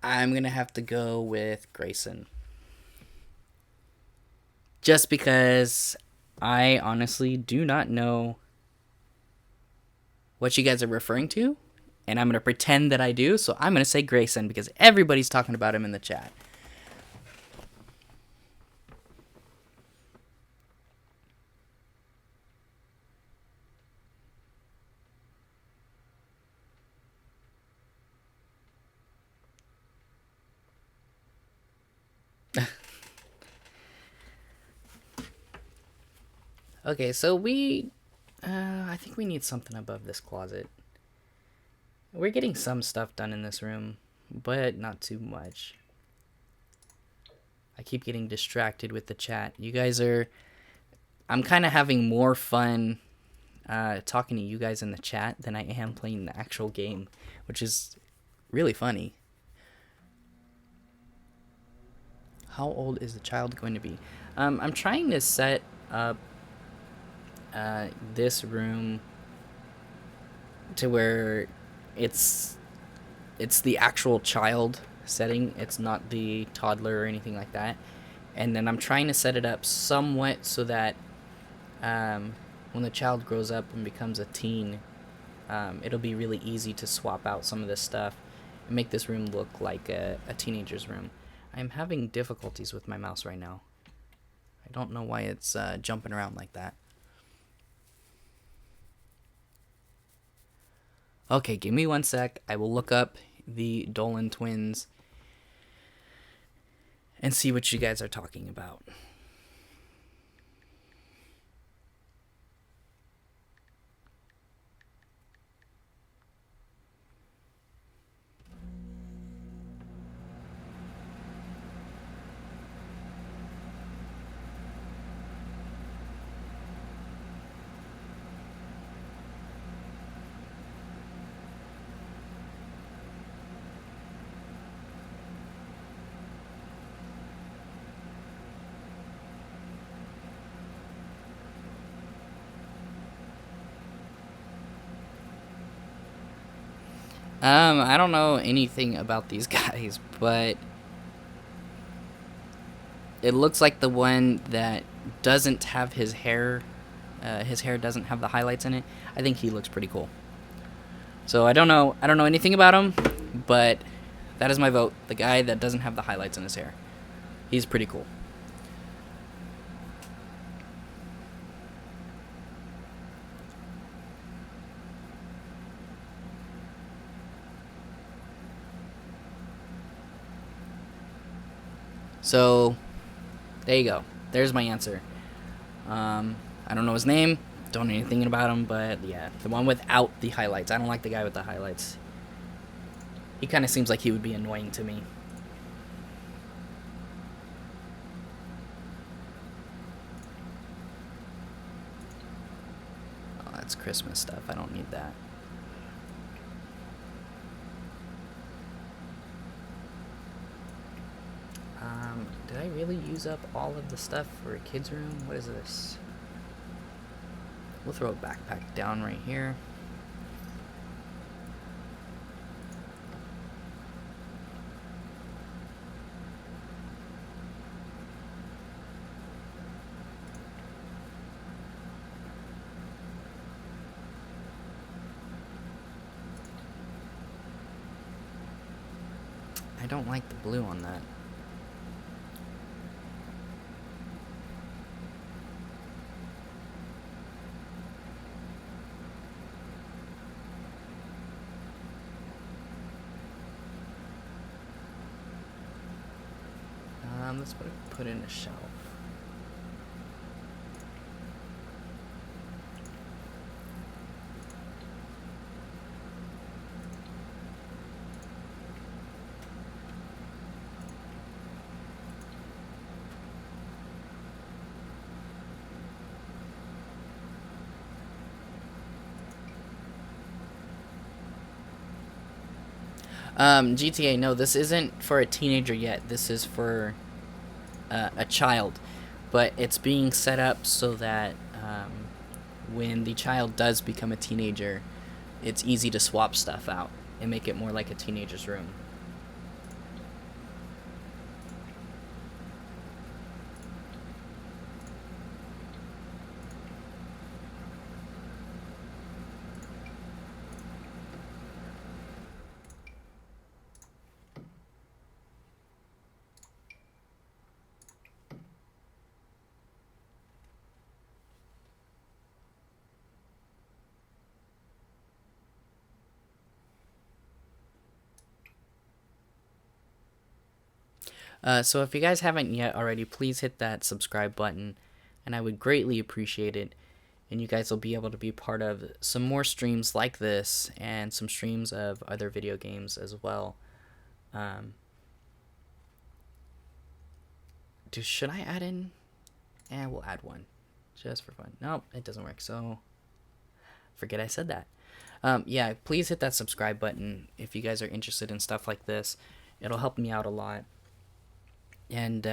I'm going to have to go with Grayson. Just because I honestly do not know what you guys are referring to, and I'm going to pretend that I do, so I'm going to say Grayson because everybody's talking about him in the chat. Okay, so I think we need something above this closet. We're getting some stuff done in this room, but not too much. I keep getting distracted with the chat. I'm kind of having more fun talking to you guys in the chat than I am playing the actual game, which is really funny. How old is the child going to be? I'm trying to set up this room to where it's the actual child setting. It's not the toddler or anything like that. And then I'm trying to set it up somewhat so that when the child grows up and becomes a teen, it'll be really easy to swap out some of this stuff and make this room look like a teenager's room. I'm having difficulties with my mouse right now. I don't know why it's jumping around like that. Okay, give me 1 sec. I will look up the Dolan twins and see what you guys are talking about. I don't know anything about these guys, but it looks like the one that doesn't have his hair doesn't have the highlights in it. I think he looks pretty cool. So I don't know anything about him, but that is my vote. The guy that doesn't have the highlights in his hair. He's pretty cool. So, there you go. There's my answer. I don't know his name. Don't know anything about him, but yeah, the one without the highlights. I don't like the guy with the highlights. He kind of seems like he would be annoying to me. Oh, that's Christmas stuff. I don't need that. Did I really really use up all of the stuff for a kid's room? What is this? We'll throw a backpack down right here. I don't like the blue on that. Let's put in a shelf. GTA, no, this isn't for a teenager yet. This is for a child, but it's being set up so that when the child does become a teenager, it's easy to swap stuff out and make it more like a teenager's room. So if you guys haven't yet already, please hit that subscribe button, and I would greatly appreciate it. And you guys will be able to be part of some more streams like this and some streams of other video games as well. Should I add in? We'll add one just for fun. Nope, it doesn't work, so forget I said that. Yeah, please hit that subscribe button if you guys are interested in stuff like this. It'll help me out a lot. And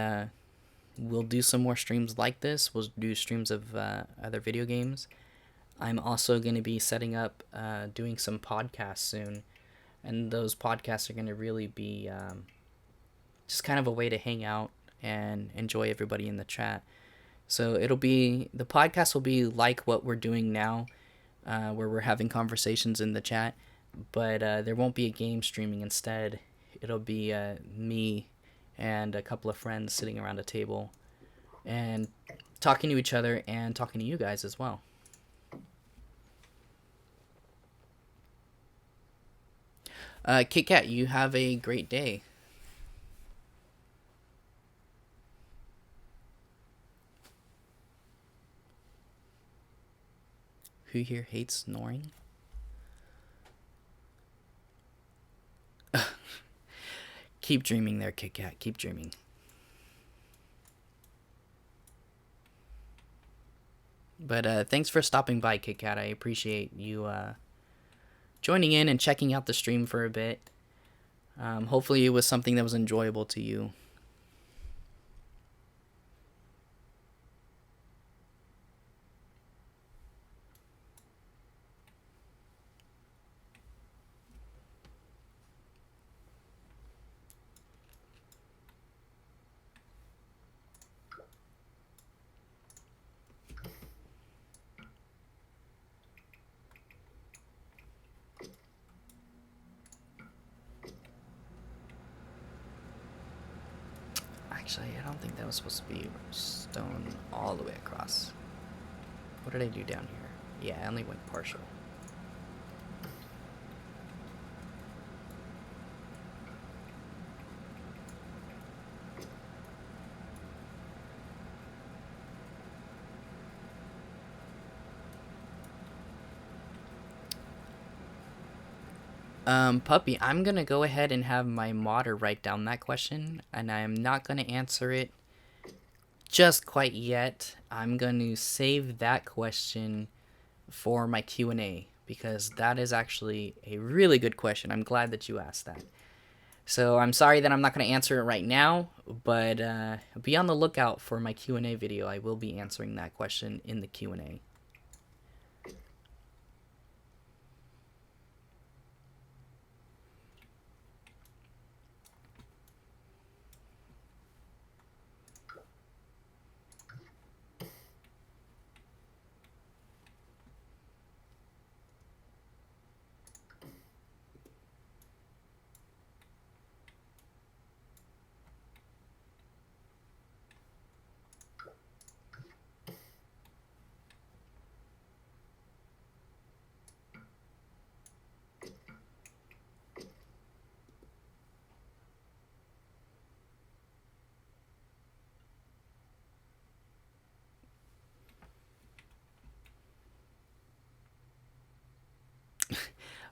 we'll do some more streams like this. We'll do streams of other video games. I'm also going to be setting up doing some podcasts soon, and those podcasts are going to really be just kind of a way to hang out and enjoy everybody in the chat. So the podcast will be like what we're doing now, where we're having conversations in the chat, but there won't be a game streaming. Instead, it'll be me and a couple of friends sitting around a table and talking to each other and talking to you guys as well. Kit Kat, you have a great day. Who here hates snoring? Keep dreaming there, Kit Kat. Keep dreaming. But thanks for stopping by, Kit Kat. I appreciate you joining in and checking out the stream for a bit. Hopefully it was something that was enjoyable to you. Actually, I don't think that was supposed to be stone all the way across. What did I do down here? Yeah, I only went partial. Puppy, I'm gonna go ahead and have my modder write down that question, and I'm not gonna answer it just quite yet. I'm going to save that question for my Q&A, because that is actually a really good question. I'm glad that you asked that. So I'm sorry that I'm not going to answer it right now, but be on the lookout for my Q&A video. I will be answering that question in the Q&A.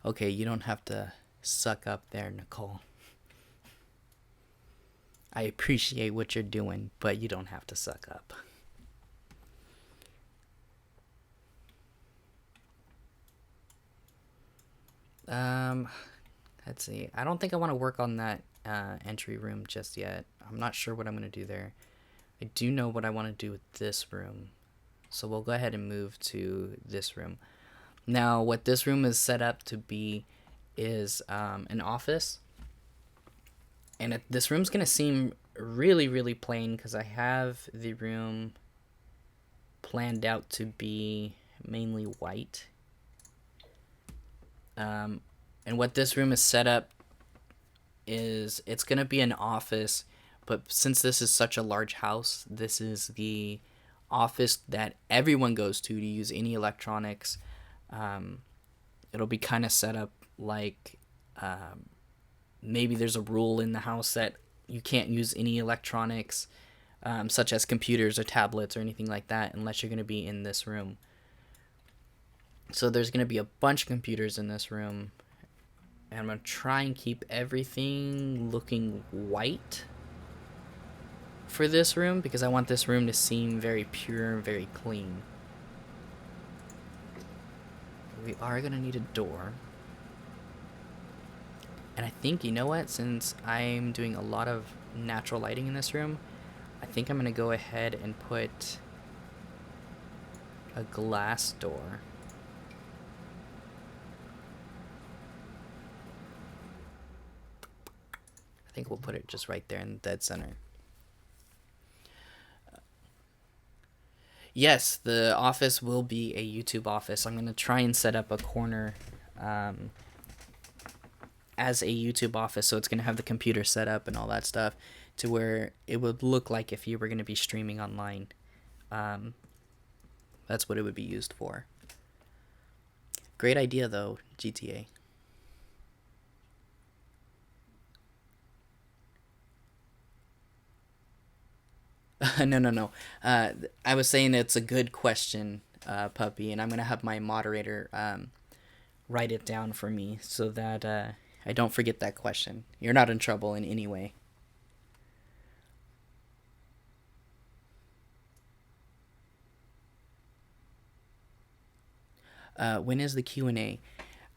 Okay, you don't have to suck up there, Nicole. I appreciate what you're doing, but you don't have to suck up. Let's see. I don't think I want to work on that entry room just yet. I'm not sure what I'm going to do there. I do know what I want to do with this room. So we'll go ahead and move to this room. Now, what this room is set up to be is an office. And this room's going to seem really, really plain because I have the room planned out to be mainly white. And what this room is set up is it's going to be an office, but since this is such a large house, this is the office that everyone goes to use any electronics. It'll be kind of set up like maybe there's a rule in the house that you can't use any electronics, such as computers or tablets or anything like that, unless you're going to be in this room. So there's going to be a bunch of computers in this room, and I'm going to try and keep everything looking white for this room because I want this room to seem very pure and very clean. We are going to need a door. And I think, you know what, since I'm doing a lot of natural lighting in this room, I think I'm going to go ahead and put a glass door. I think we'll put it just right there in the dead center. Yes, the office will be a YouTube office. I'm going to try and set up a corner as a YouTube office, so it's going to have the computer set up and all that stuff to where it would look like if you were going to be streaming online. That's what it would be used for. Great idea, though, GTA. No. I was saying it's a good question, Puppy, and I'm going to have my moderator write it down for me so that I don't forget that question. You're not in trouble in any way. When is the Q&A?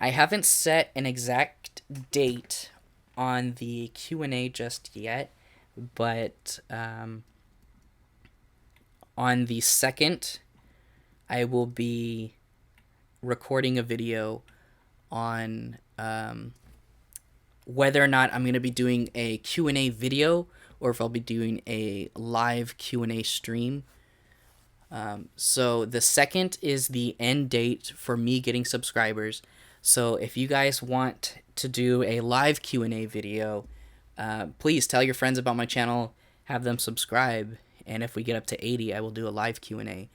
I haven't set an exact date on the Q&A just yet, but on the 2nd, I will be recording a video on whether or not I'm going to be doing a Q&A video or if I'll be doing a live Q&A stream. So the 2nd is the end date for me getting subscribers. So if you guys want to do a live Q&A video, please tell your friends about my channel, have them subscribe, and if we get up to 80, I will do a live Q&A.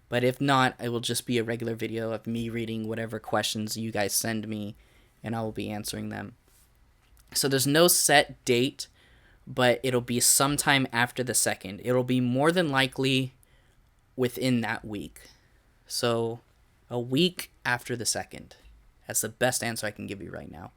But if not, it will just be a regular video of me reading whatever questions you guys send me, and I will be answering them. So there's no set date, but it'll be sometime after the 2nd. It'll be more than likely within that week. So a week after the 2nd. That's the best answer I can give you right now.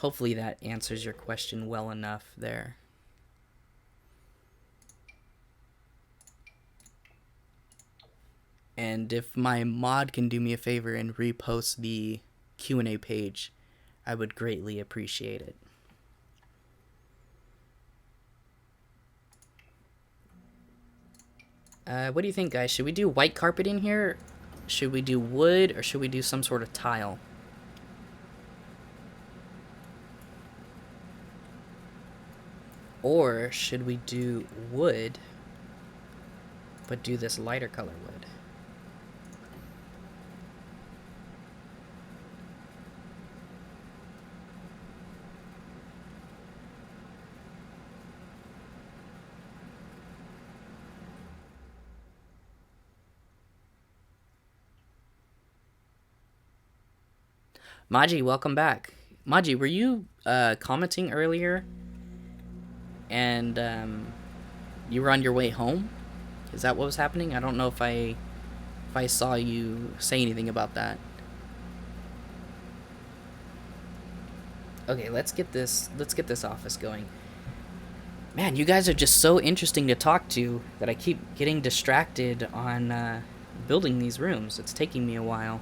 Hopefully that answers your question well enough there. And if my mod can do me a favor and repost the Q&A page, I would greatly appreciate it. What do you think, guys? Should we do white carpet in here? Should we do wood, or should we do some sort of tile? Or should we do wood, but do this lighter color wood? Maji, welcome back. Maji, were you commenting earlier and you were on your way home? Is that what was happening? I don't know if I saw you say anything about that. Okay, let's get this office going. Man, you guys are just so interesting to talk to that I keep getting distracted on building these rooms. It's taking me a while.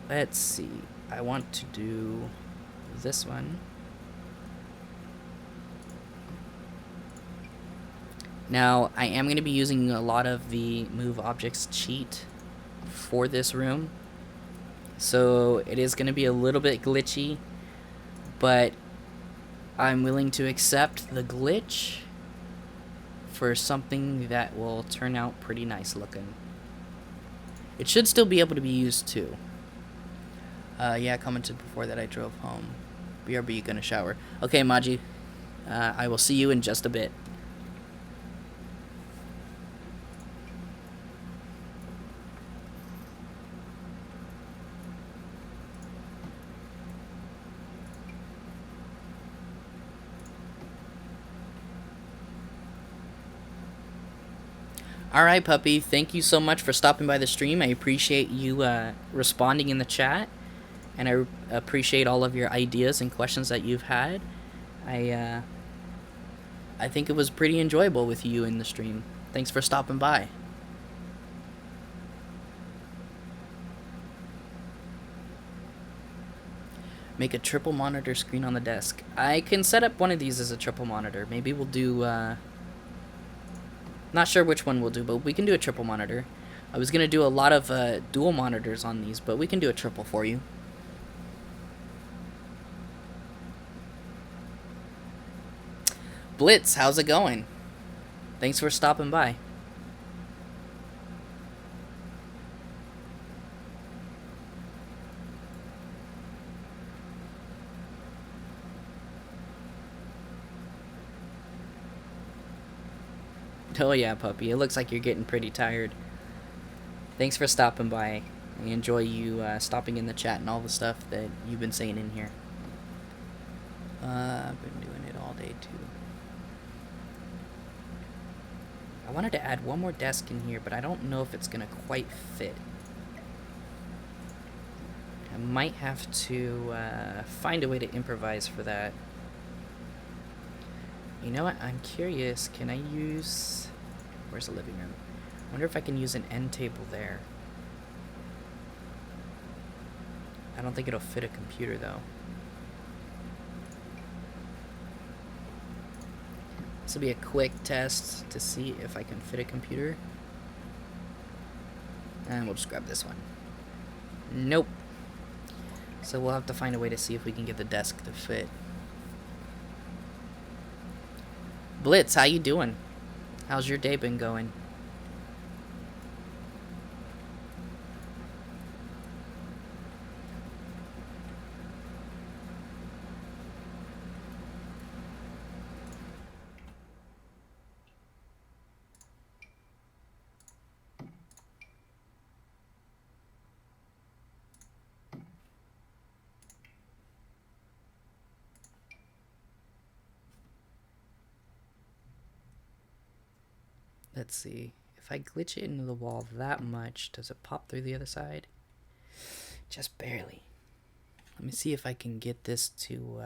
Let's see. I want to do this one. Now, I am going to be using a lot of the move objects cheat for this room. So it is going to be a little bit glitchy, but I'm willing to accept the glitch for something that will turn out pretty nice looking. It should still be able to be used too. Yeah, I commented before that I drove home. BRB, gonna shower. Okay, Maji. I will see you in just a bit. Alright, puppy. Thank you so much for stopping by the stream. I appreciate you responding in the chat. And I appreciate all of your ideas and questions that you've had. I think it was pretty enjoyable with you in the stream. Thanks for stopping by. Make a triple monitor screen on the desk. I can set up one of these as a triple monitor. Maybe we'll do... not sure which one we'll do, but we can do a triple monitor. I was going to do a lot of dual monitors on these, but we can do a triple for you. Blitz, how's it going? Thanks for stopping by. Oh yeah, puppy. It looks like you're getting pretty tired. Thanks for stopping by. I enjoy you stopping in the chat and all the stuff that you've been saying in here. I've been doing it all day too. I wanted to add one more desk in here, but I don't know if it's gonna quite fit. I might have to find a way to improvise for that. You know what? I'm curious. Can I use... Where's the living room? I wonder if I can use an end table there. I don't think it'll fit a computer, though. This will be a quick test to see if I can fit a computer. And we'll just grab this one. Nope. So we'll have to find a way to see if we can get the desk to fit. Blitz, how you doing? How's your day been going? Let's see. If I glitch it into the wall that much, does it pop through the other side? Just barely. Let me see if I can get this to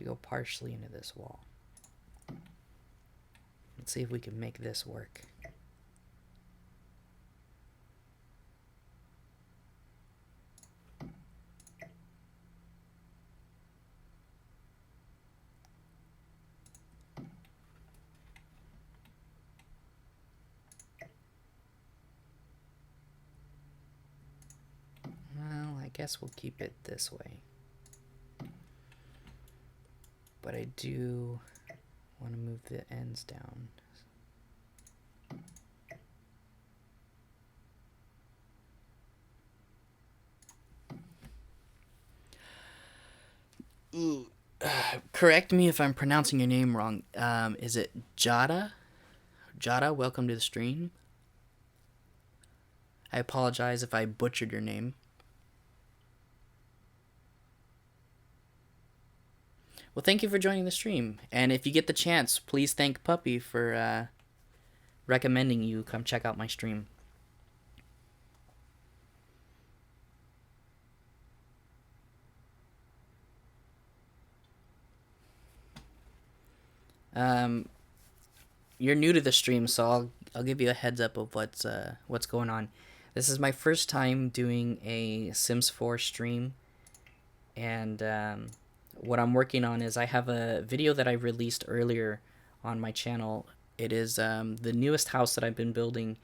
go partially into this wall. Let's see if we can make this work. Well, I guess we'll keep it this way. But I do want to move the ends down. Correct me if I'm pronouncing your name wrong. Is it Jada? Jada, welcome to the stream. I apologize if I butchered your name. Well, thank you for joining the stream. And if you get the chance, please thank Puppy for recommending you come check out my stream. You're new to the stream, so I'll give you a heads up of what's going on. This is my first time doing a Sims 4 stream, and what I'm working on is I have a video that I released earlier on my channel. It is the newest house that I've been building,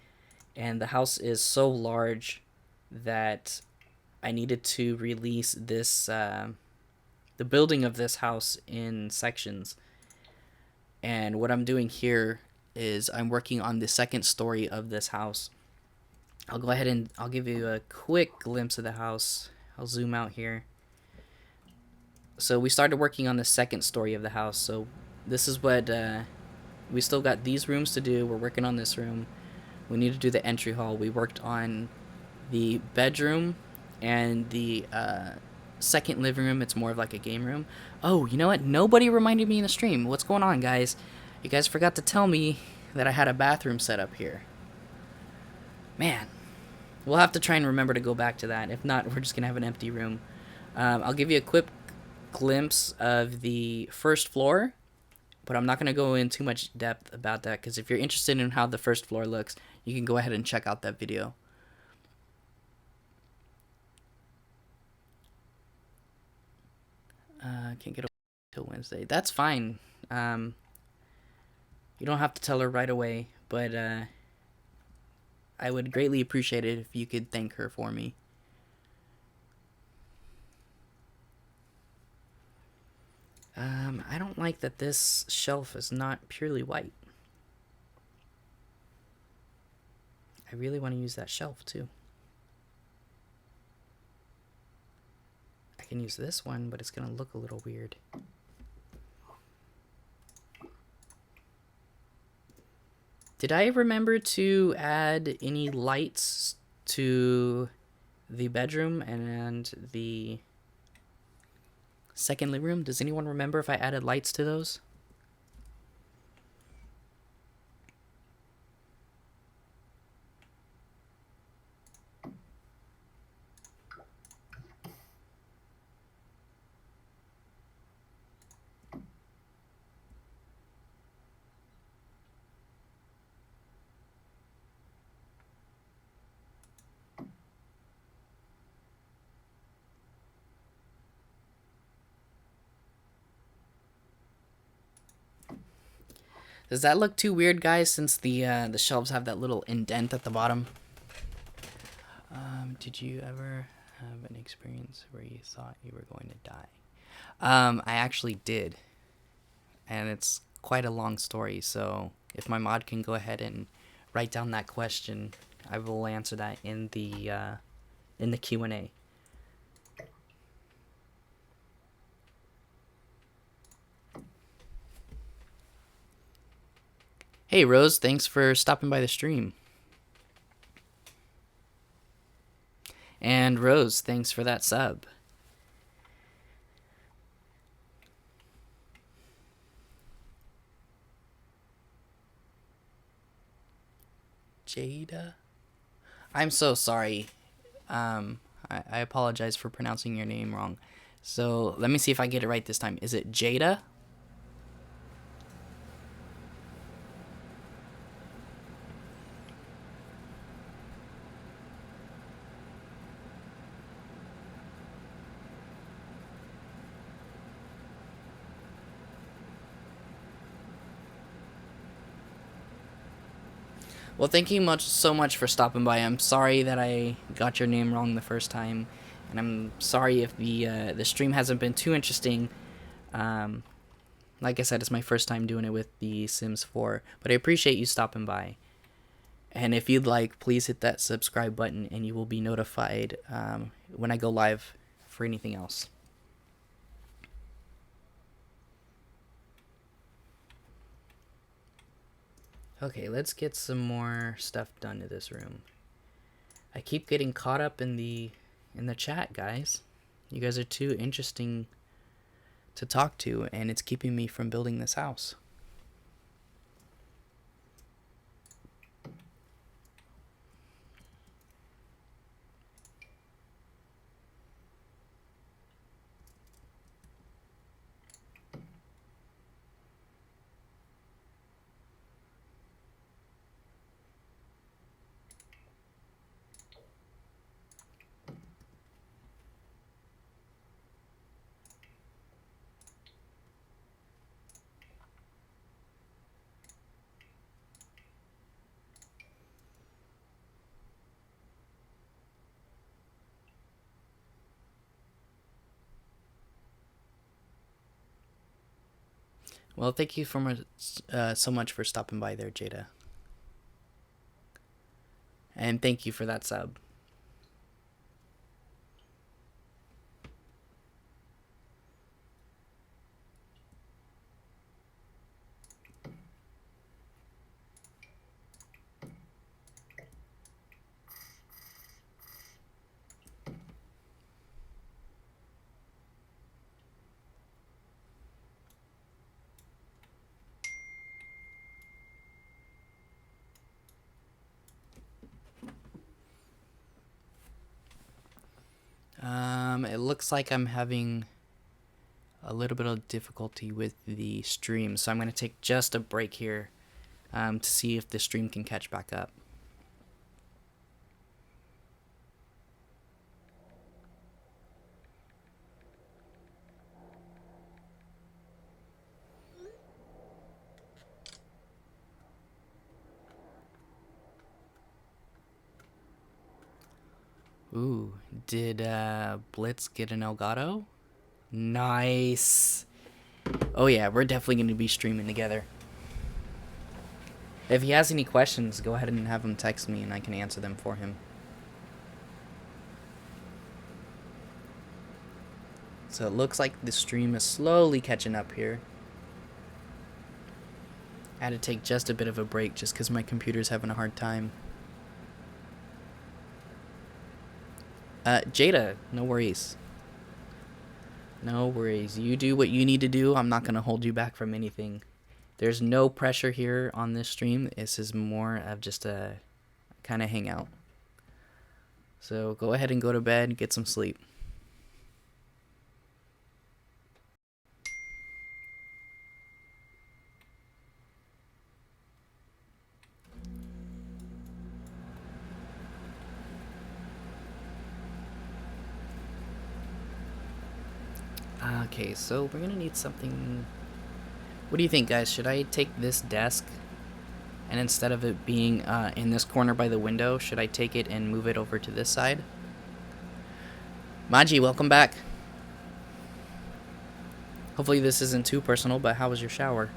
and the house is so large that I needed to release this the building of this house in sections. And what I'm doing here is I'm working on the second story of this house. I'll go ahead and I'll give you a quick glimpse of the house. I'll zoom out here. So we started working on the second story of the house. So this is what we still got these rooms to do. We're working on this room. We need to do the entry hall. We worked on the bedroom and the second living room. It's more of like a game room. Oh, you know what? Nobody reminded me in the stream. What's going on, guys? You guys forgot to tell me that I had a bathroom set up here. Man, we'll have to try and remember to go back to that. If not, we're just gonna have an empty room. I'll give you a quick glimpse of the first floor, but I'm not gonna go in too much depth about that, because if you're interested in how the first floor looks, you can go ahead and check out that video. Can't get till Wednesday. That's fine. You don't have to tell her right away, but I would greatly appreciate it if you could thank her for me. I don't like that this shelf is not purely white. I really want to use that shelf too. I can use this one, but it's gonna look a little weird. Did I remember to add any lights to the bedroom and the second living room? Does anyone remember if I added lights to those? Does that look too weird, guys, since the shelves have that little indent at the bottom? Did you ever have an experience where you thought you were going to die? I actually did. And it's quite a long story, so if my mod can go ahead and write down that question, I will answer that in the Q&A. Hey Rose, thanks for stopping by the stream. And Rose, thanks for that sub. Jada? I'm so sorry. I apologize for pronouncing your name wrong. So let me see if I get it right this time. Is it Jada? Well, thank you so much for stopping by. I'm sorry that I got your name wrong the first time, and I'm sorry if the stream hasn't been too interesting. Um, like I said, it's my first time doing it with the Sims 4, but I appreciate you stopping by. And if you'd like, please hit that subscribe button, and you will be notified when I go live for anything else. Okay, let's get some more stuff done to this room. I keep getting caught up in the chat, guys. You guys are too interesting to talk to, and it's keeping me from building this house. Well, thank you so much for stopping by there, Jada. And thank you for that sub. It looks like I'm having a little bit of difficulty with the stream, so I'm going to take just a break here to see if the stream can catch back up. Ooh, did Blitz get an Elgato? Nice. Oh yeah, we're definitely going to be streaming together. If he has any questions, go ahead and have him text me and I can answer them for him. So it looks like the stream is slowly catching up here. I had to take just a bit of a break just because my computer's having a hard time. Jada, no worries. No worries. You do what you need to do. I'm not going to hold you back from anything. There's no pressure here on this stream. This is more of just a kind of hangout. So go ahead and go to bed, get some sleep. Okay, so we're gonna need something. What do you think, guys? Should I take this desk and instead of it being in this corner by the window, should I take it and move it over to this side? Maji, welcome back. Hopefully this isn't too personal, but how was your shower?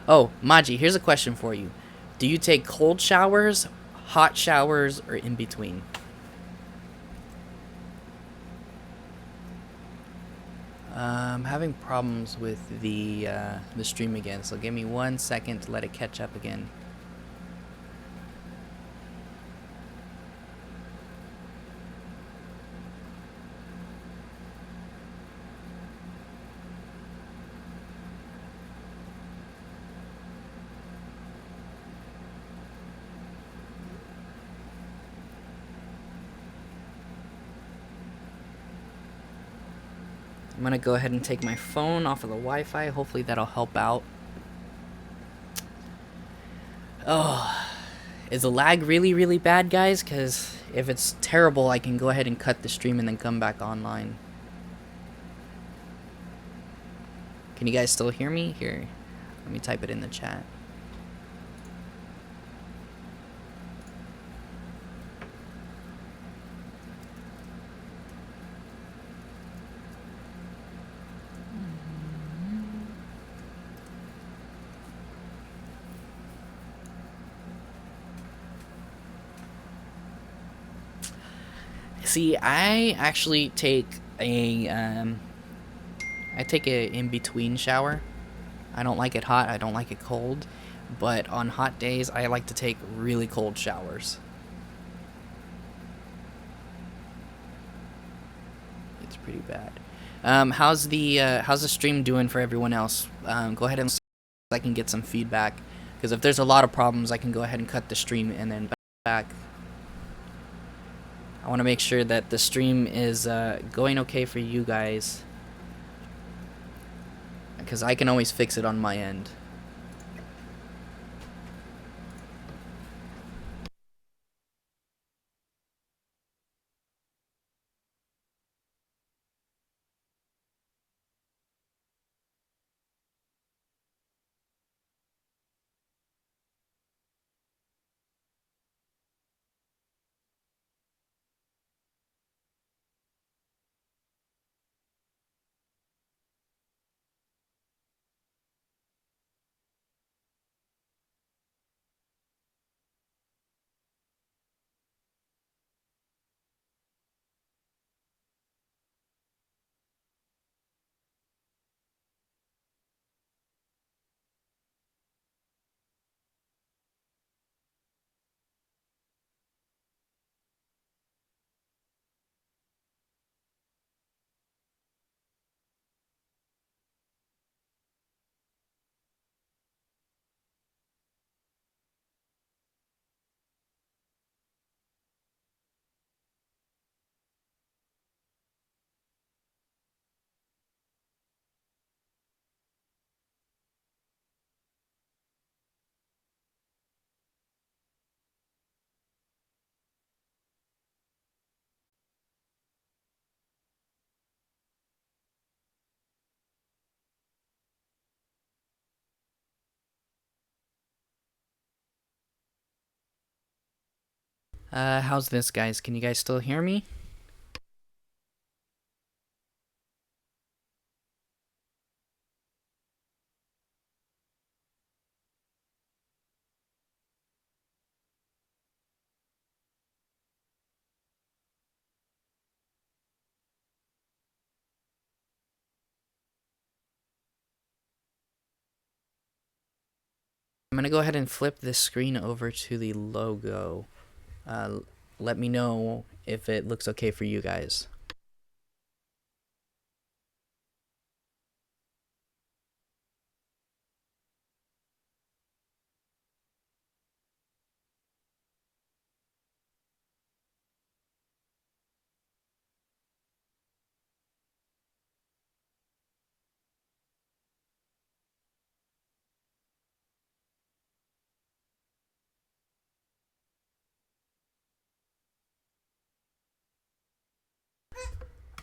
Oh, Maji, here's a question for you. Do you take cold showers, hot showers, or in between? I'm having problems with the stream again, so give me 1 second to let it catch up again. I'm gonna go ahead and take my phone off of the Wi-Fi. Hopefully that'll help out. Oh, is the lag really, really bad, guys? Because if it's terrible, I can go ahead and cut the stream and then come back online. Can you guys still hear me? Here, let me type it in the chat. See, I actually take a in between shower. I don't like it hot. I don't like it cold. But on hot days, I like to take really cold showers. It's pretty bad. How's the stream doing for everyone else? Go ahead and so I can get some feedback. Because if there's a lot of problems, I can go ahead and cut the stream and then back. I want to make sure that the stream is going okay for you guys. Because I can always fix it on my end. How's this, guys? Can you guys still hear me? I'm gonna go ahead and flip this screen over to the logo. Let me know if it looks okay for you guys.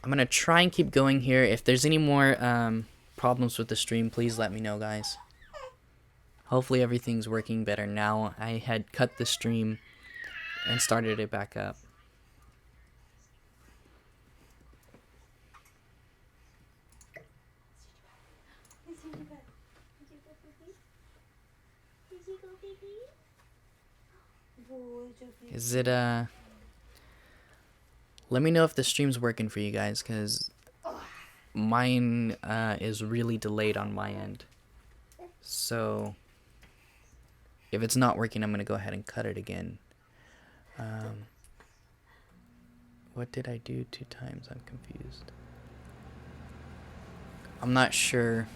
I'm gonna try and keep going here. If there's any more problems with the stream, please let me know, guys. Hopefully everything's working better now. I had cut the stream and started it back up. Is it let me know if the stream's working for you guys, because mine is really delayed on my end. So if it's not working, I'm gonna go ahead and cut it again. What did I do 2 times? I'm confused. I'm not sure.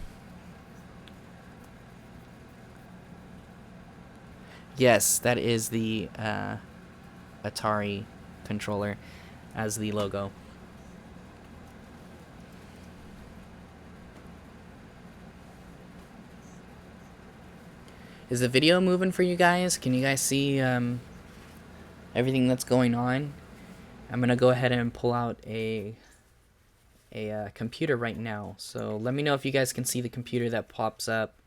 Yes, that is the Atari controller as the logo. Is the video moving for you guys? Can you guys see everything that's going on? I'm gonna go ahead and pull out a computer right now. So let me know if you guys can see the computer that pops up,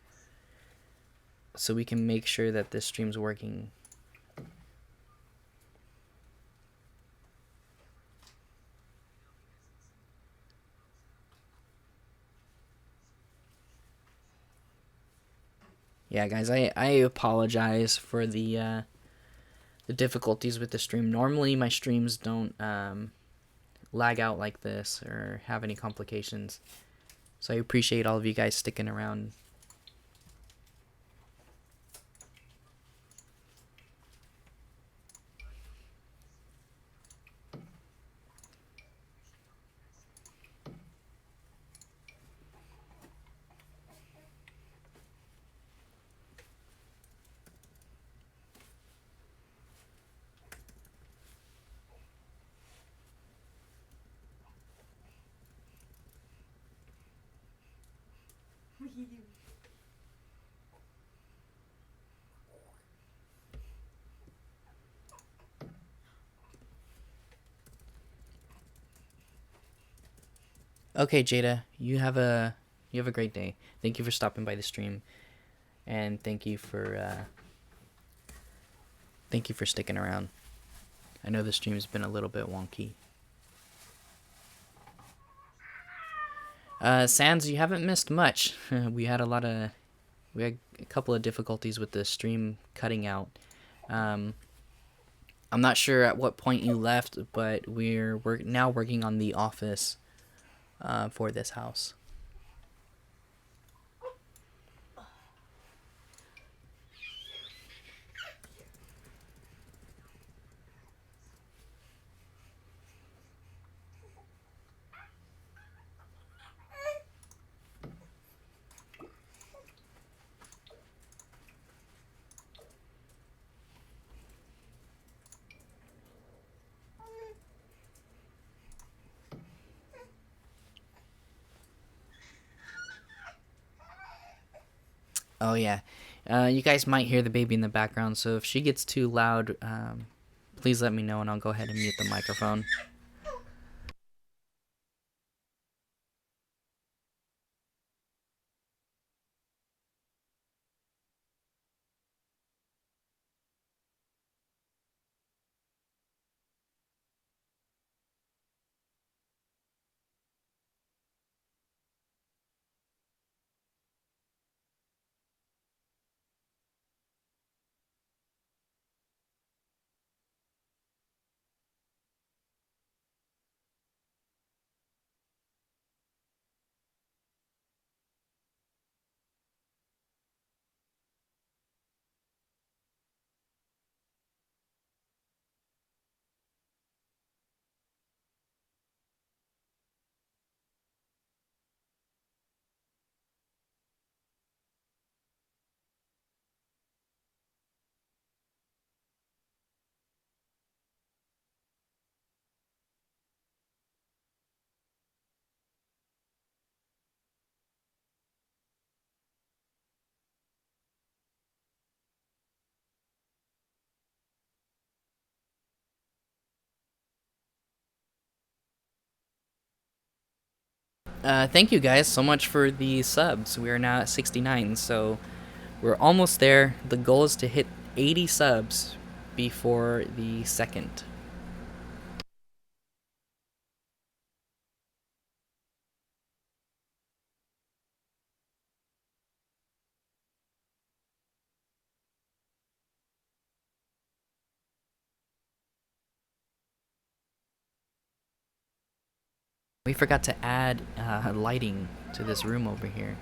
so we can make sure that this stream's working. Yeah, guys, I apologize for the difficulties with the stream. Normally my streams don't lag out like this or have any complications. So I appreciate all of you guys sticking around. Okay, Jada, you have a great day. Thank you for stopping by the stream, and thank you for sticking around. I know the stream's been a little bit wonky. Sans, you haven't missed much. we had a couple of difficulties with the stream cutting out. I'm not sure at what point you left, but we're now working on the office for this house. Oh yeah, you guys might hear the baby in the background, so if she gets too loud, please let me know and I'll go ahead and mute the microphone. Thank you guys so much for the subs. We are now at 69, so we're almost there. The goal is to hit 80 subs before the second. We forgot to add lighting to this room over here.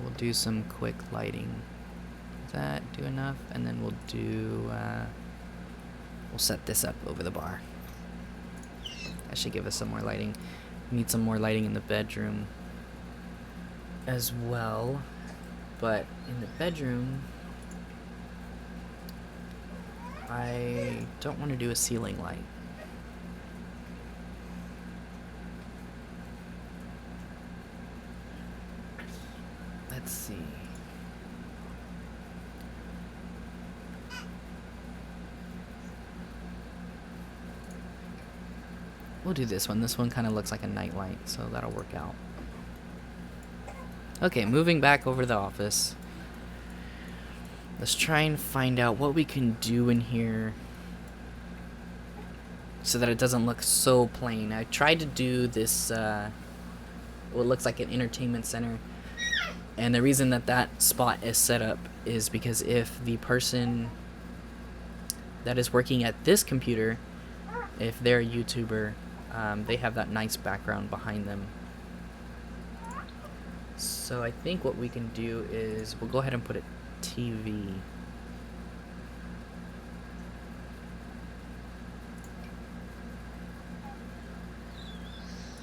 We'll do some quick lighting. Does that do enough? And then we'll set this up over the bar. That should give us some more lighting. We need some more lighting in the bedroom as well. But in the bedroom, I don't want to do a ceiling light. Let's see. We'll do this one. This one kind of looks like a night light, so that'll work out. Okay, moving back over to the office. Let's try and find out what we can do in here so that it doesn't look so plain. I tried to do this, what looks like an entertainment center. And the reason that that spot is set up is because if the person that is working at this computer if they're a YouTuber, they have that nice background behind them. So I think what we can do is we'll go ahead and put a TV.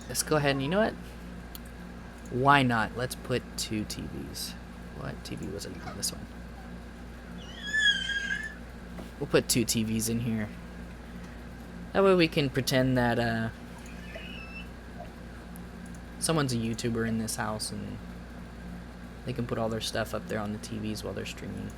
Let's go ahead and, you know what? Why not? Let's put 2 TVs. What TV was it? This one. We'll put 2 TVs in here. That way we can pretend that someone's a YouTuber in this house and they can put all their stuff up there on the TVs while they're streaming.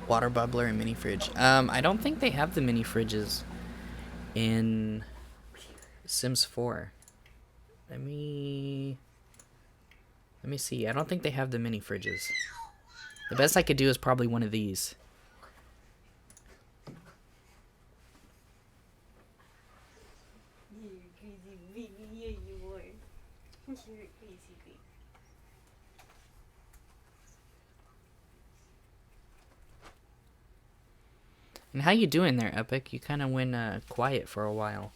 Water bubbler and mini fridge. I don't think they have the mini fridges in Sims 4. Let me see. I don't think they have the mini fridges. The best I could do is probably one of these. And how you doing there, Epic? You kind of went quiet for a while.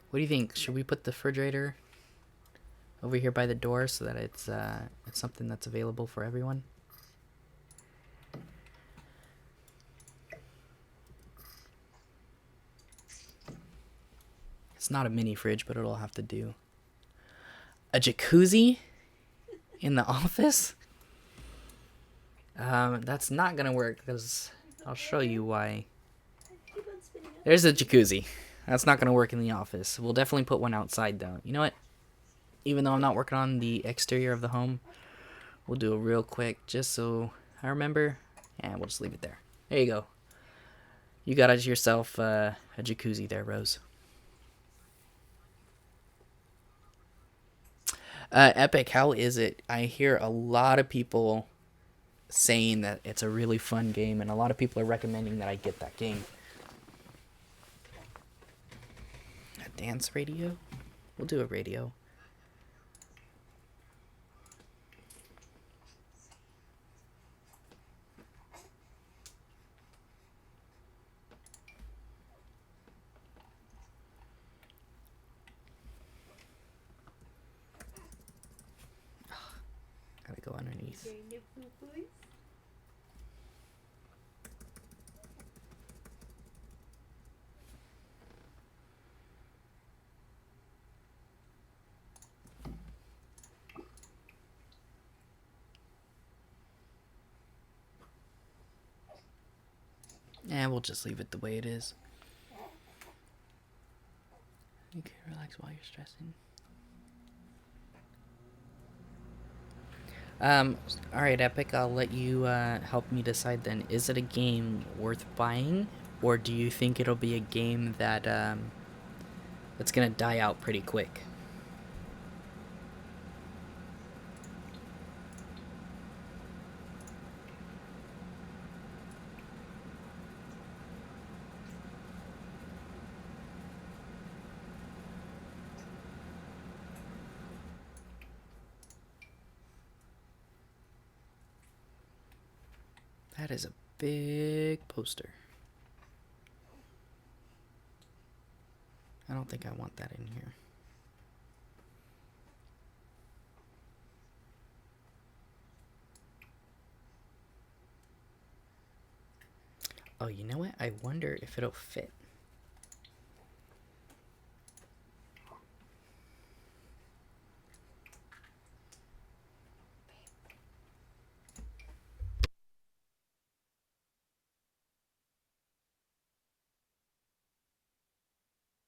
What do you think? Should we put the refrigerator over here by the door so that it's something that's available for everyone? It's not a mini fridge, but it'll have to do. A jacuzzi in the office? That's not gonna work because I'll show you why. There's a jacuzzi. That's not gonna work in the office. We'll definitely put one outside though. You know what? Even though I'm not working on the exterior of the home, we'll do it real quick just so I remember. Yeah, we'll just leave it there. There you go. You got yourself a jacuzzi there, Rose. Epic, how is it? I hear a lot of people saying that it's a really fun game, and a lot of people are recommending that I get that game. A dance radio? We'll do a radio. Gotta go underneath. Yeah, we'll just leave it the way it is. Okay, relax while you're stressing. Alright, Epic, I'll let you help me decide then. Is it a game worth buying? Or do you think it'll be a game that that's gonna die out pretty quick? That is a big poster. I don't think I want that in here. Oh, you know what? I wonder if it'll fit.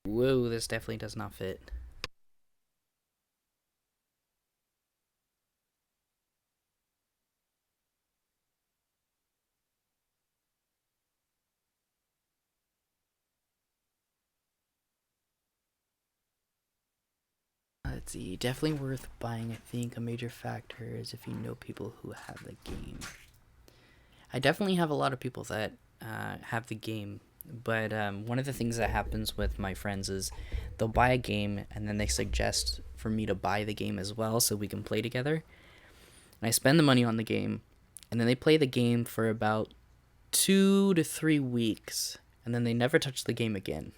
Whoa, this definitely does not fit. see. Definitely worth buying. I think a major factor is if you know people who have the game. I definitely have a lot of people that have the game, but one of the things that happens with my friends is they'll buy a game and then they suggest for me to buy the game as well so we can play together. And I spend the money on the game, and then they play the game for about 2 to 3 weeks, and then they never touch the game again.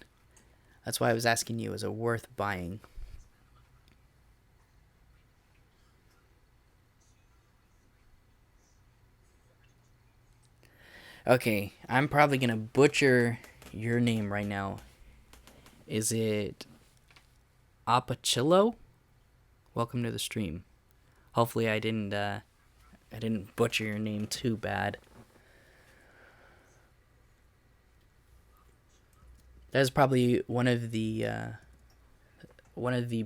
That's why I was asking you, is it worth buying? Okay, I'm probably gonna butcher your name right now. Is it Apachillo? Welcome to the stream. Hopefully I didn't butcher your name too bad. That is probably one of the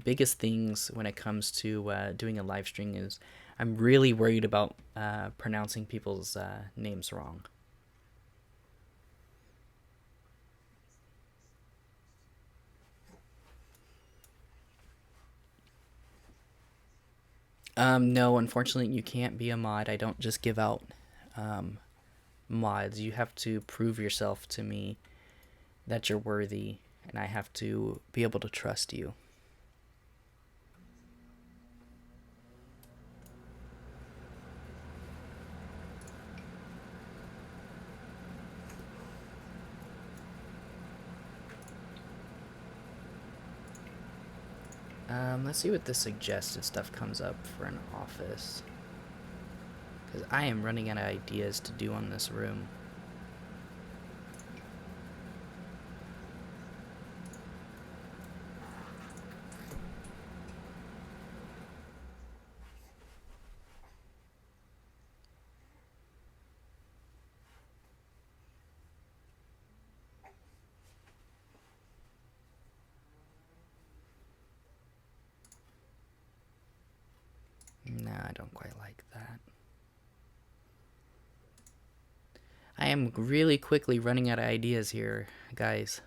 biggest things when it comes to doing a live stream is I'm really worried about pronouncing people's names wrong. No, unfortunately, you can't be a mod. I don't just give out mods. You have to prove yourself to me that you're worthy, and I have to be able to trust you. Let's see what the suggested stuff comes up for an office. Because I am running out of ideas to do on this room. Nah, I don't quite like that. I am really quickly running out of ideas here, guys.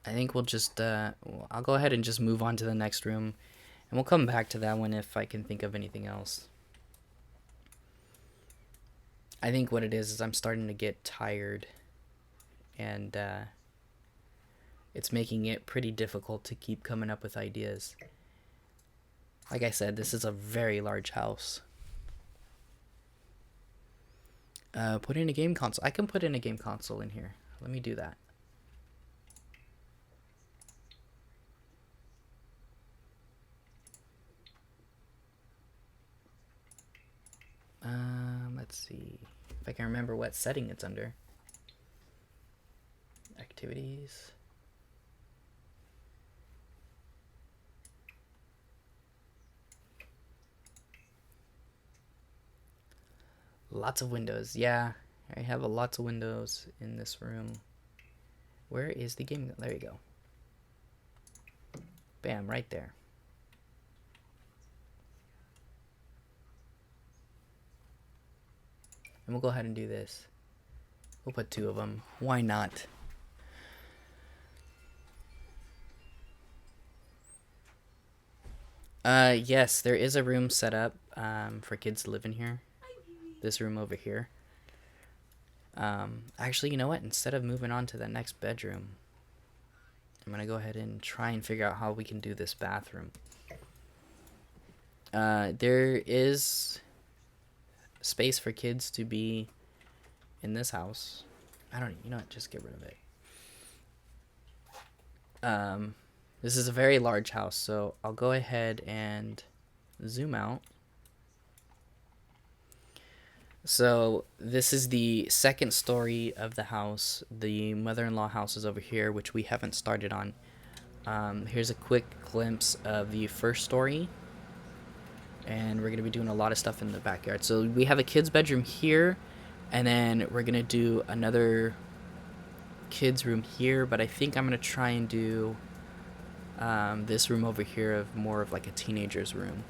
I think we'll just, I'll go ahead and just move on to the next room. And we'll come back to that one if I can think of anything else. I think what it is I'm starting to get tired. And, it's making it pretty difficult to keep coming up with ideas. Like I said, this is a very large house. Put in a game console. I can put in a game console in here. Let me do that. Let's see if I can remember what setting it's under. Activities. Lots of windows. Yeah, I have lots of windows in this room. Where is the game? There you go. Bam, right there. And we'll go ahead and do this. We'll put 2 of them. Why not? Yes, there is a room set up for kids to live in here. This room over here. Actually, you know what? Instead of moving on to the next bedroom, I'm gonna go ahead and try and figure out how we can do this bathroom. There is space for kids to be in this house. You know what? Just get rid of it. This is a very large house, so I'll go ahead and zoom out. So this is the second story of the house. The mother-in-law house is over here, which we haven't started on. Here's a quick glimpse of the first story. And we're going to be doing a lot of stuff in the backyard. So we have a kid's bedroom here, and then we're going to do another kid's room here, but I think I'm going to try and do this room over here of more of like a teenager's room.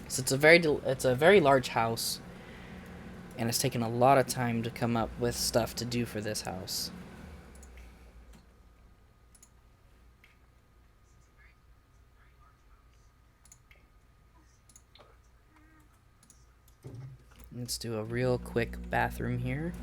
So it's a very large house. And it's taken a lot of time to come up with stuff to do for this house. Let's do a real quick bathroom here.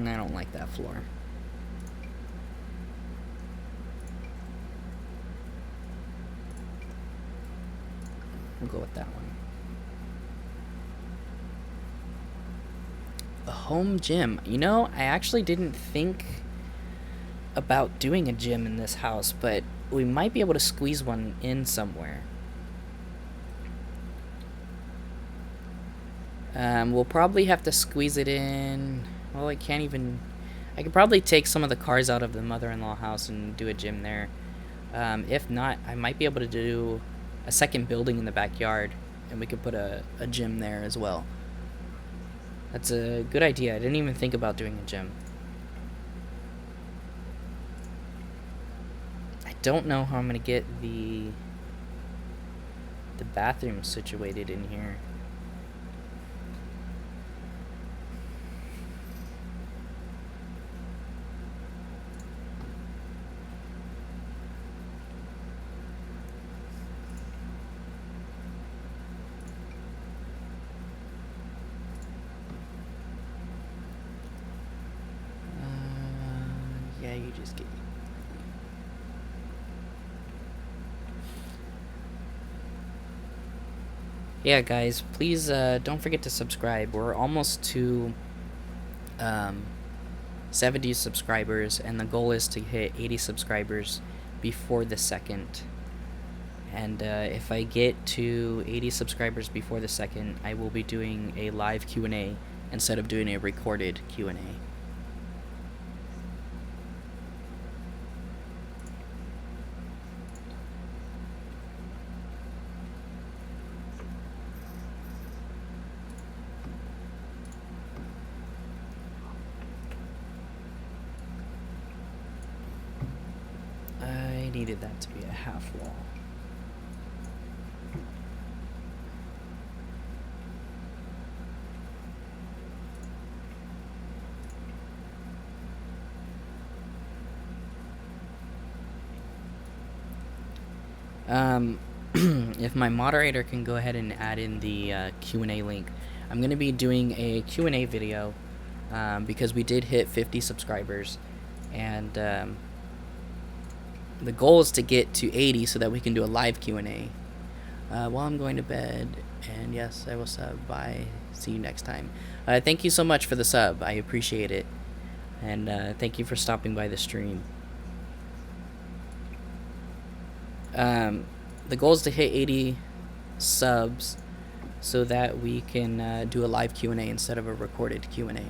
I don't like that floor. We'll go with that one. A home gym. You know, I actually didn't think about doing a gym in this house, but we might be able to squeeze one in somewhere. We'll probably have to squeeze it in. Well, I can't even. I could probably take some of the cars out of the mother-in-law house and do a gym there. If not, I might be able to do a second building in the backyard, and we could put a gym there as well. That's a good idea. I didn't even think about doing a gym. I don't know how I'm gonna get the bathroom situated in here. Yeah, you just get. Yeah, guys, please don't forget to subscribe. We're almost to 70 subscribers, and the goal is to hit 80 subscribers before the 2nd. And if I get to 80 subscribers before the 2nd, I will be doing a live Q&A instead of doing a recorded Q&A. I needed that to be a half wall. If my moderator can go ahead and add in the Q&A link, I'm going to be doing a Q&A video because we did hit 50 subscribers, and the goal is to get to 80 so that we can do a live Q&A. While I'm going to bed, and yes, I will sub. Bye. See you next time. Thank you so much for the sub. I appreciate it. And thank you for stopping by the stream. The goal is to hit 80 subs so that we can do a live Q&A instead of a recorded Q&A.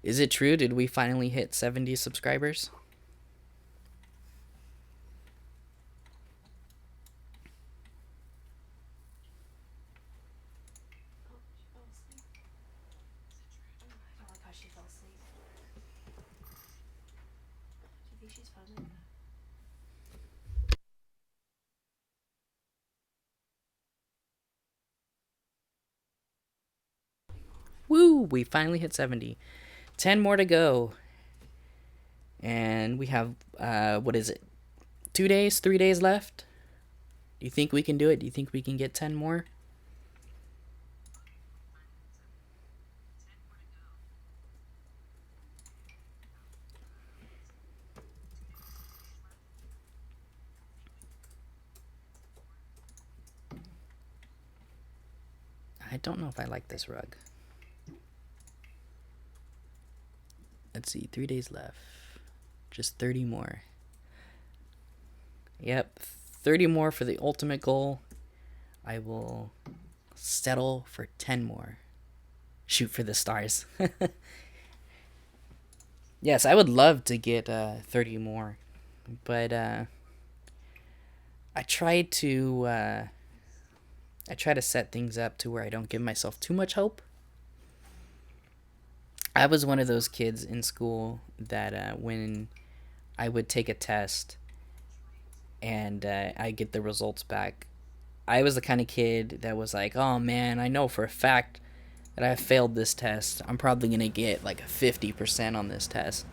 Is it true? Did we finally hit 70 subscribers? Woo! We finally hit 70. 10 more to go. And we have, what is it? 2 days, 3 days left? Do you think we can do it? Do you think we can get 10 more? I don't know if I like this rug. Let's see, 3 days left. Just 30 more. Yep, 30 more for the ultimate goal. I will settle for 10 more. Shoot for the stars. Yes, I would love to get 30 more. But I try to set things up to where I don't give myself too much hope. I was one of those kids in school that when I would take a test and I get the results back, I was the kind of kid that was like, oh man, I know for a fact that I failed this test. I'm probably going to get like a 50% on this test.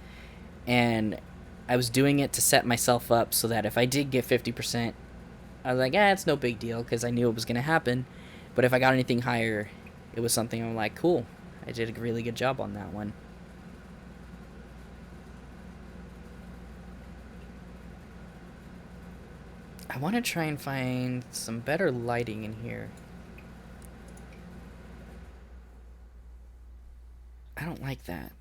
And I was doing it to set myself up so that if I did get 50%, I was like, it's no big deal because I knew it was going to happen. But if I got anything higher, it was something I'm like, cool, I did a really good job on that one. I want to try and find some better lighting in here. I don't like that.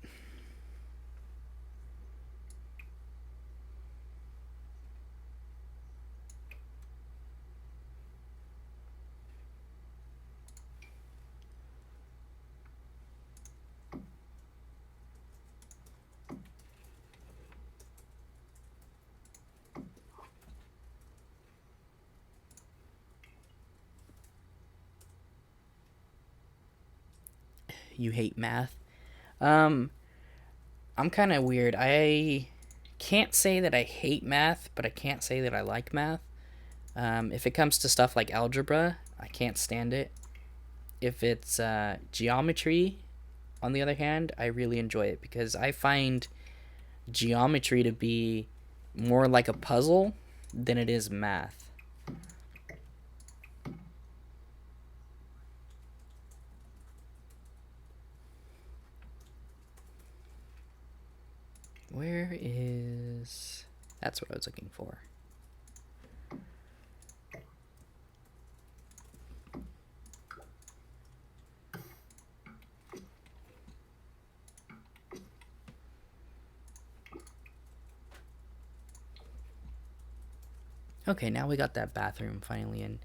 You hate math. I'm kind of weird. I can't say that I hate math, but I can't say that I like math. If it comes to stuff like algebra, I can't stand it. If it's geometry, on the other hand, I really enjoy it because I find geometry to be more like a puzzle than it is math. Where is... That's what I was looking for. Okay, now we got that bathroom finally in.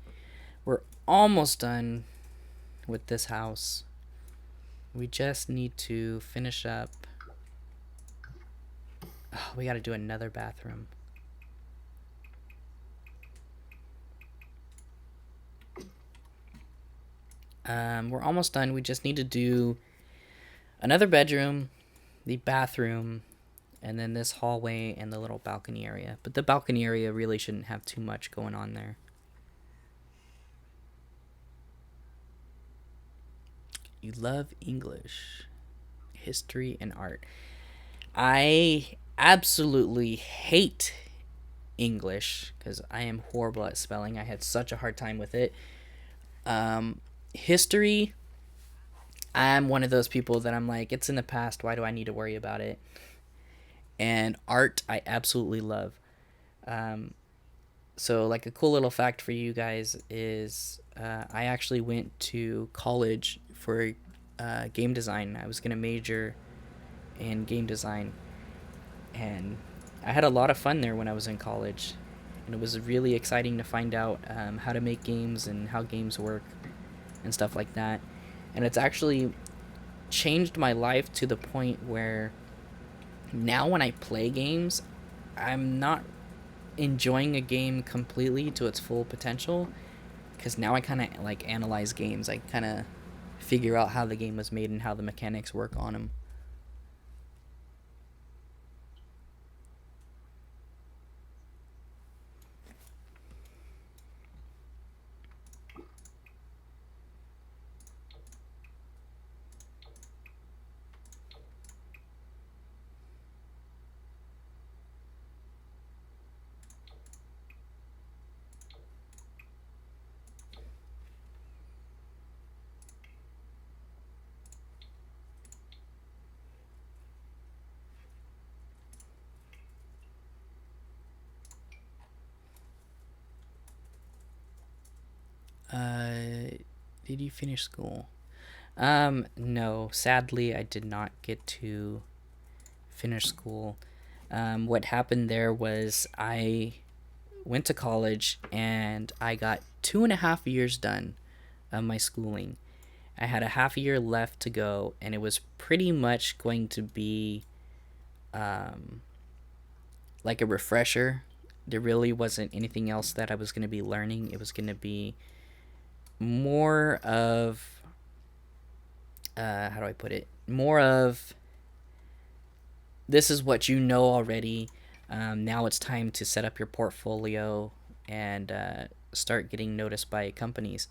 We're almost done with this house. We just need to finish up. Oh, we got to do another bathroom. We're almost done. We just need to do another bedroom, the bathroom, and then this hallway and the little balcony area. But the balcony area really shouldn't have too much going on there. You love English, history, and art. I absolutely hate English because I am horrible at spelling. I had such a hard time with it. History, I'm one of those people that I'm like, it's in the past. Why do I need to worry about it? And art, I absolutely love. So, like, a cool little fact for you guys is I actually went to college for game design. I was going to major in game design. And I had a lot of fun there when I was in college. And it was really exciting to find out how to make games and how games work and stuff like that. And it's actually changed my life to the point where now when I play games, I'm not enjoying a game completely to its full potential, because now I kind of like analyze games. I kind of figure out how the game was made and how the mechanics work on them. Uh, did you finish school? No. Sadly, I did not get to finish school. What happened there was I went to college and I got 2.5 years done of my schooling. I had a half a year left to go, and it was pretty much going to be um, like a refresher. There really wasn't anything else that I was going to be learning. It was going to be more of, how do I put it? More of, this is what you know already. Now it's time to set up your portfolio and start getting noticed by companies.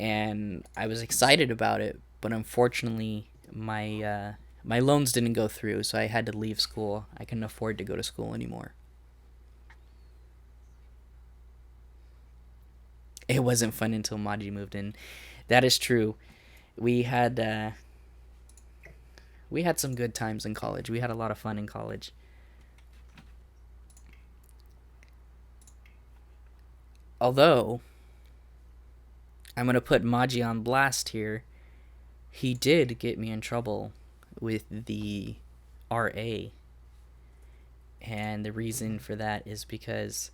And I was excited about it, but unfortunately, my loans didn't go through, so I had to leave school. I couldn't afford to go to school anymore. It wasn't fun until Maji moved in. That is true. We had we had some good times in college. We had a lot of fun in college. Although I'm gonna put Maji on blast here. He did get me in trouble with the RA, and the reason for that is because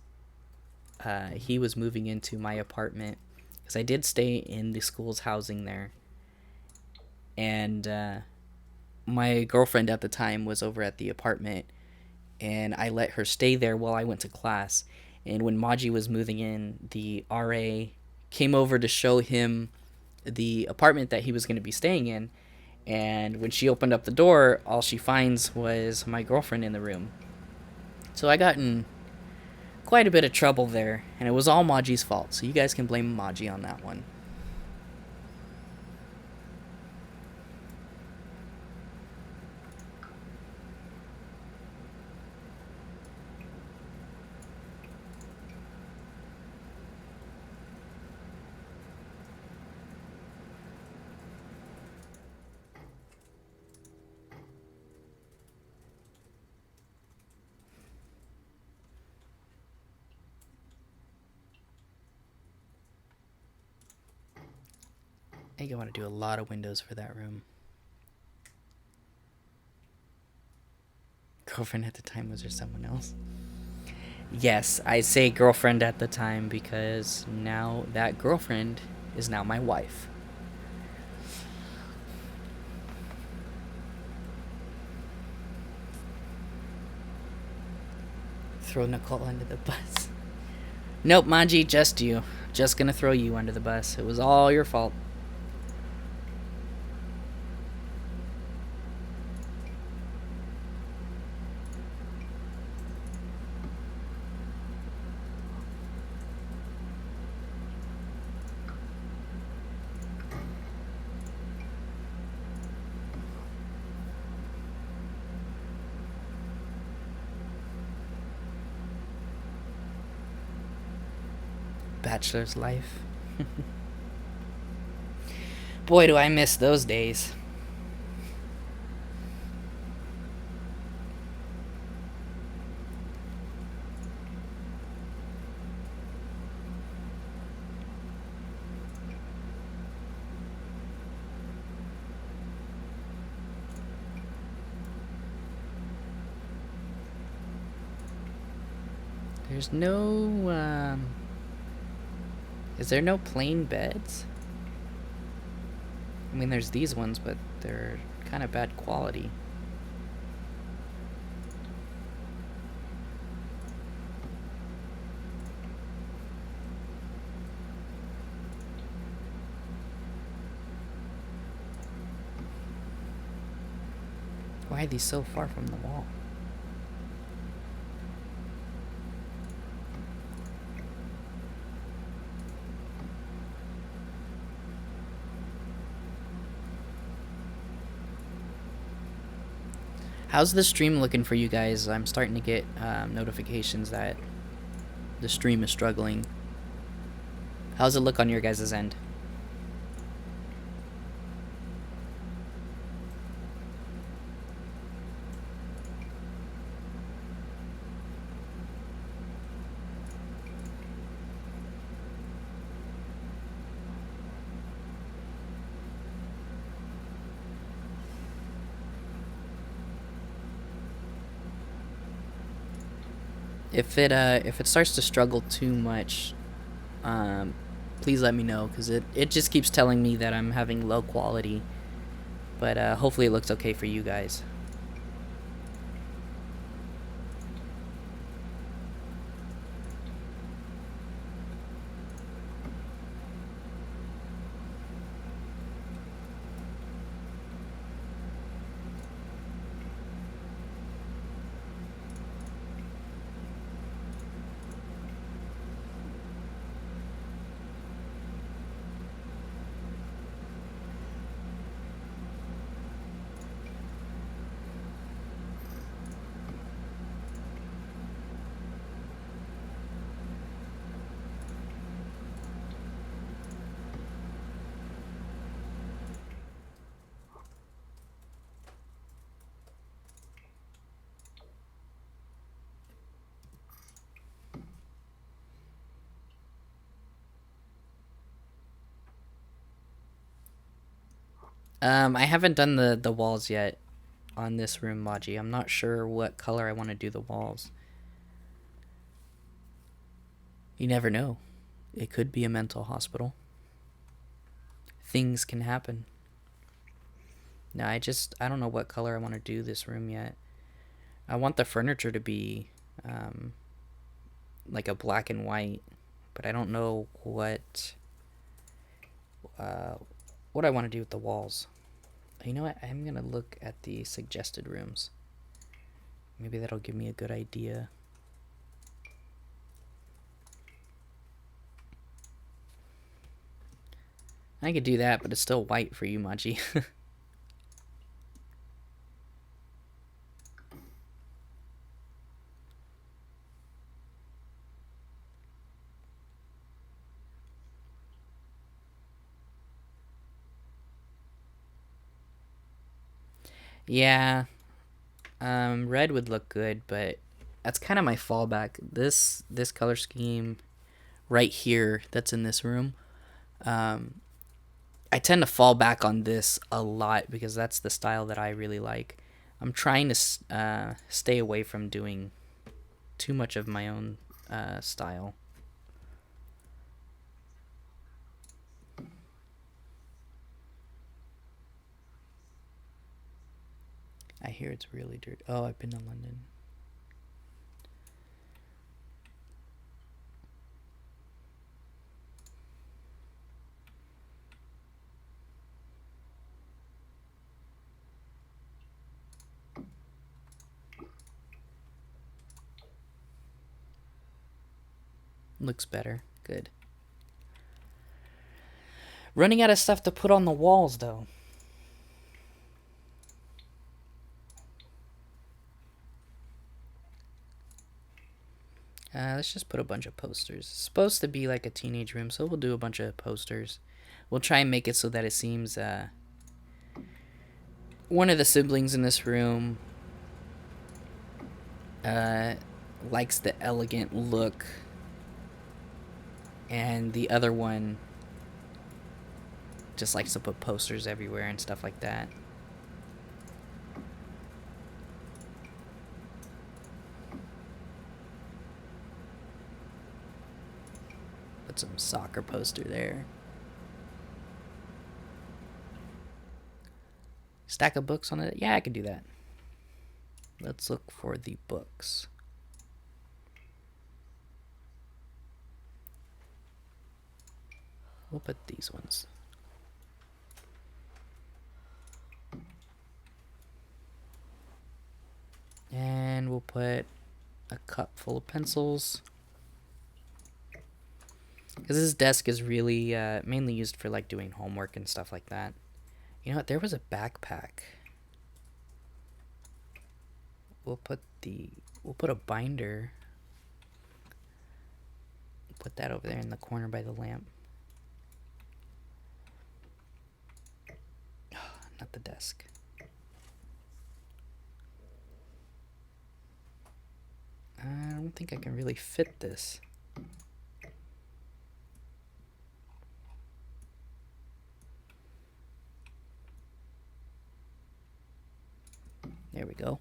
he was moving into my apartment, because I did stay in the school's housing there, and my girlfriend at the time was over at the apartment, and I let her stay there while I went to class. And when Maji was moving in, the RA came over to show him the apartment that he was going to be staying in. And when she opened up the door, all she finds was my girlfriend in the room. So I got in quite a bit of trouble there, and it was all Maji's fault. So you guys can blame Maji on that one. I think I want to do a lot of windows for that room. Girlfriend at the time, was there someone else? Yes, I say girlfriend at the time because now that girlfriend is now my wife. Throw Nicole under the bus. Nope, Maji, just you. Just gonna throw you under the bus. It was all your fault. Bachelor's life. Boy, do I miss those days. There's no, is there no plain beds? I mean, there's these ones, but they're kind of bad quality. Why are these so far from the wall? How's the stream looking for you guys? I'm starting to get notifications that the stream is struggling. How's it look on your guys' end? If it starts to struggle too much, um, please let me know, because it just keeps telling me that I'm having low quality. But hopefully it looks okay for you guys. I haven't done the walls yet on this room, Maji. I'm not sure what color I want to do the walls. You never know. It could be a mental hospital. Things can happen. No, I don't know what color I want to do this room yet. I want the furniture to be um, like a black and white, but I don't know uh, what I want to do with the walls. You know what? I'm gonna look at the suggested rooms. Maybe that'll give me a good idea. I could do that, but it's still white for you, Machi. Yeah, red would look good, but that's kind of my fallback. This color scheme right here that's in this room, um, I tend to fall back on this a lot because that's the style that I really like. I'm trying to stay away from doing too much of my own style. I hear it's really dirty. Oh, I've been to London. Looks better. Good. Running out of stuff to put on the walls, though. Let's just put a bunch of posters. It's supposed to be like a teenage room, so we'll do a bunch of posters. We'll try and make it so that it seems one of the siblings in this room uh, likes the elegant look, and the other one just likes to put posters everywhere and stuff like that. Put some soccer poster there. Stack of books on it? Yeah, I can do that. Let's look for the books. We'll put these ones. And we'll put a cup full of pencils. Because this desk is really mainly used for like doing homework and stuff like that. You know what? There was a backpack. We'll put a binder. Put that over there in the corner by the lamp. Not the desk. I don't think I can really fit this. There we go.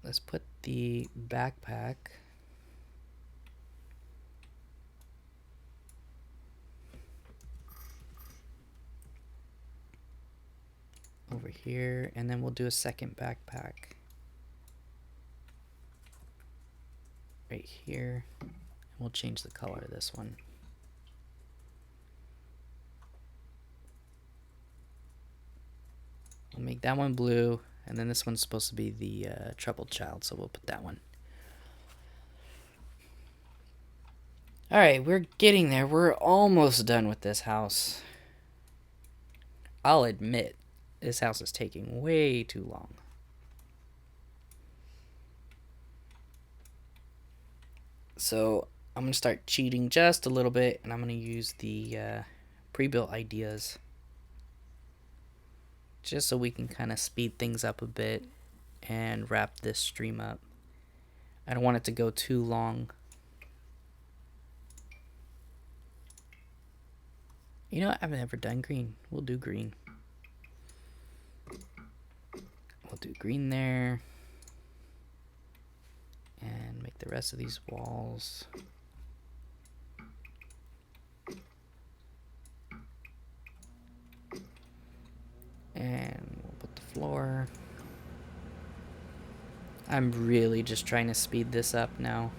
Let's put the backpack. Over here, and then we'll do a second backpack right here. And we'll change the color of this one. We'll make that one blue, and then this one's supposed to be the troubled child, so we'll put that one. Alright, we're getting there. We're almost done with this house. I'll admit, this house is taking way too long. So I'm going to start cheating just a little bit, and I'm going to use the pre-built ideas just so we can kind of speed things up a bit and wrap this stream up. I don't want it to go too long. You know, I've never done green. We'll do green. We'll do green there. And make the rest of these walls. And we'll put the floor. I'm really just trying to speed this up now.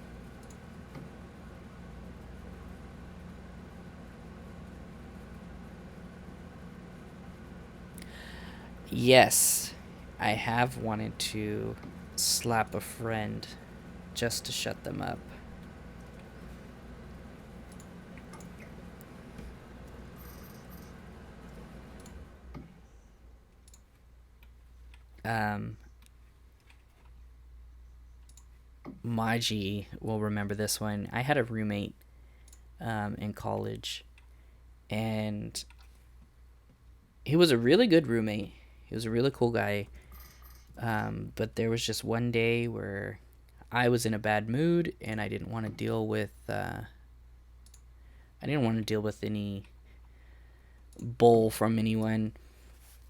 Yes, I have wanted to slap a friend just to shut them up. Maji will remember this one. I had a roommate in college, and he was a really good roommate. He was a really cool guy. But there was just one day where I was in a bad mood, and I didn't want to deal with any bull from anyone.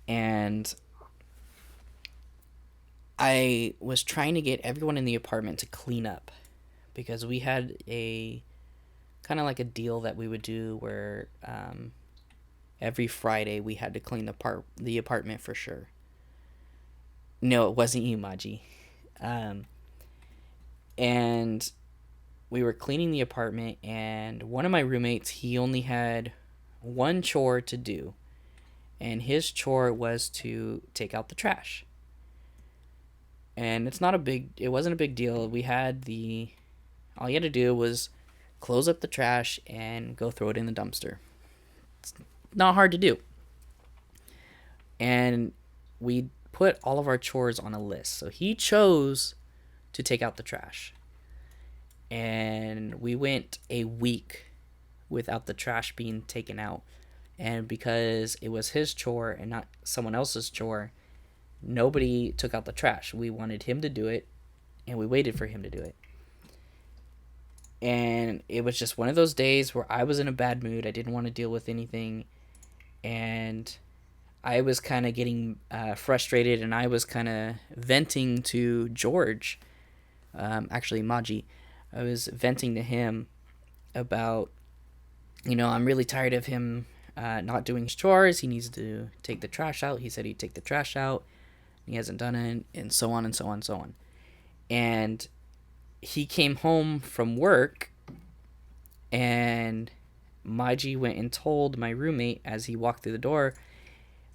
And I was trying to get everyone in the apartment to clean up, because we had a kind of like a deal that we would do where every Friday we had to clean the apartment for sure. No, it wasn't you, Maji. And we were cleaning the apartment, and one of my roommates, he only had one chore to do, and his chore was to take out the trash. And it wasn't a big deal. All you had to do was close up the trash and go throw it in the dumpster. It's not hard to do. And we put all of our chores on a list. So he chose to take out the trash. And we went a week without the trash being taken out. And because it was his chore and not someone else's chore, nobody took out the trash. We wanted him to do it, and we waited for him to do it. And it was just one of those days where I was in a bad mood. I didn't want to deal with anything, and I was kind of getting frustrated, and I was kind of venting to George, actually Maji. I was venting to him about, I'm really tired of him not doing his chores. He needs to take the trash out. He said he'd take the trash out. He hasn't done it, and so on and so on and so on. And he came home from work, and Maji went and told my roommate as he walked through the door,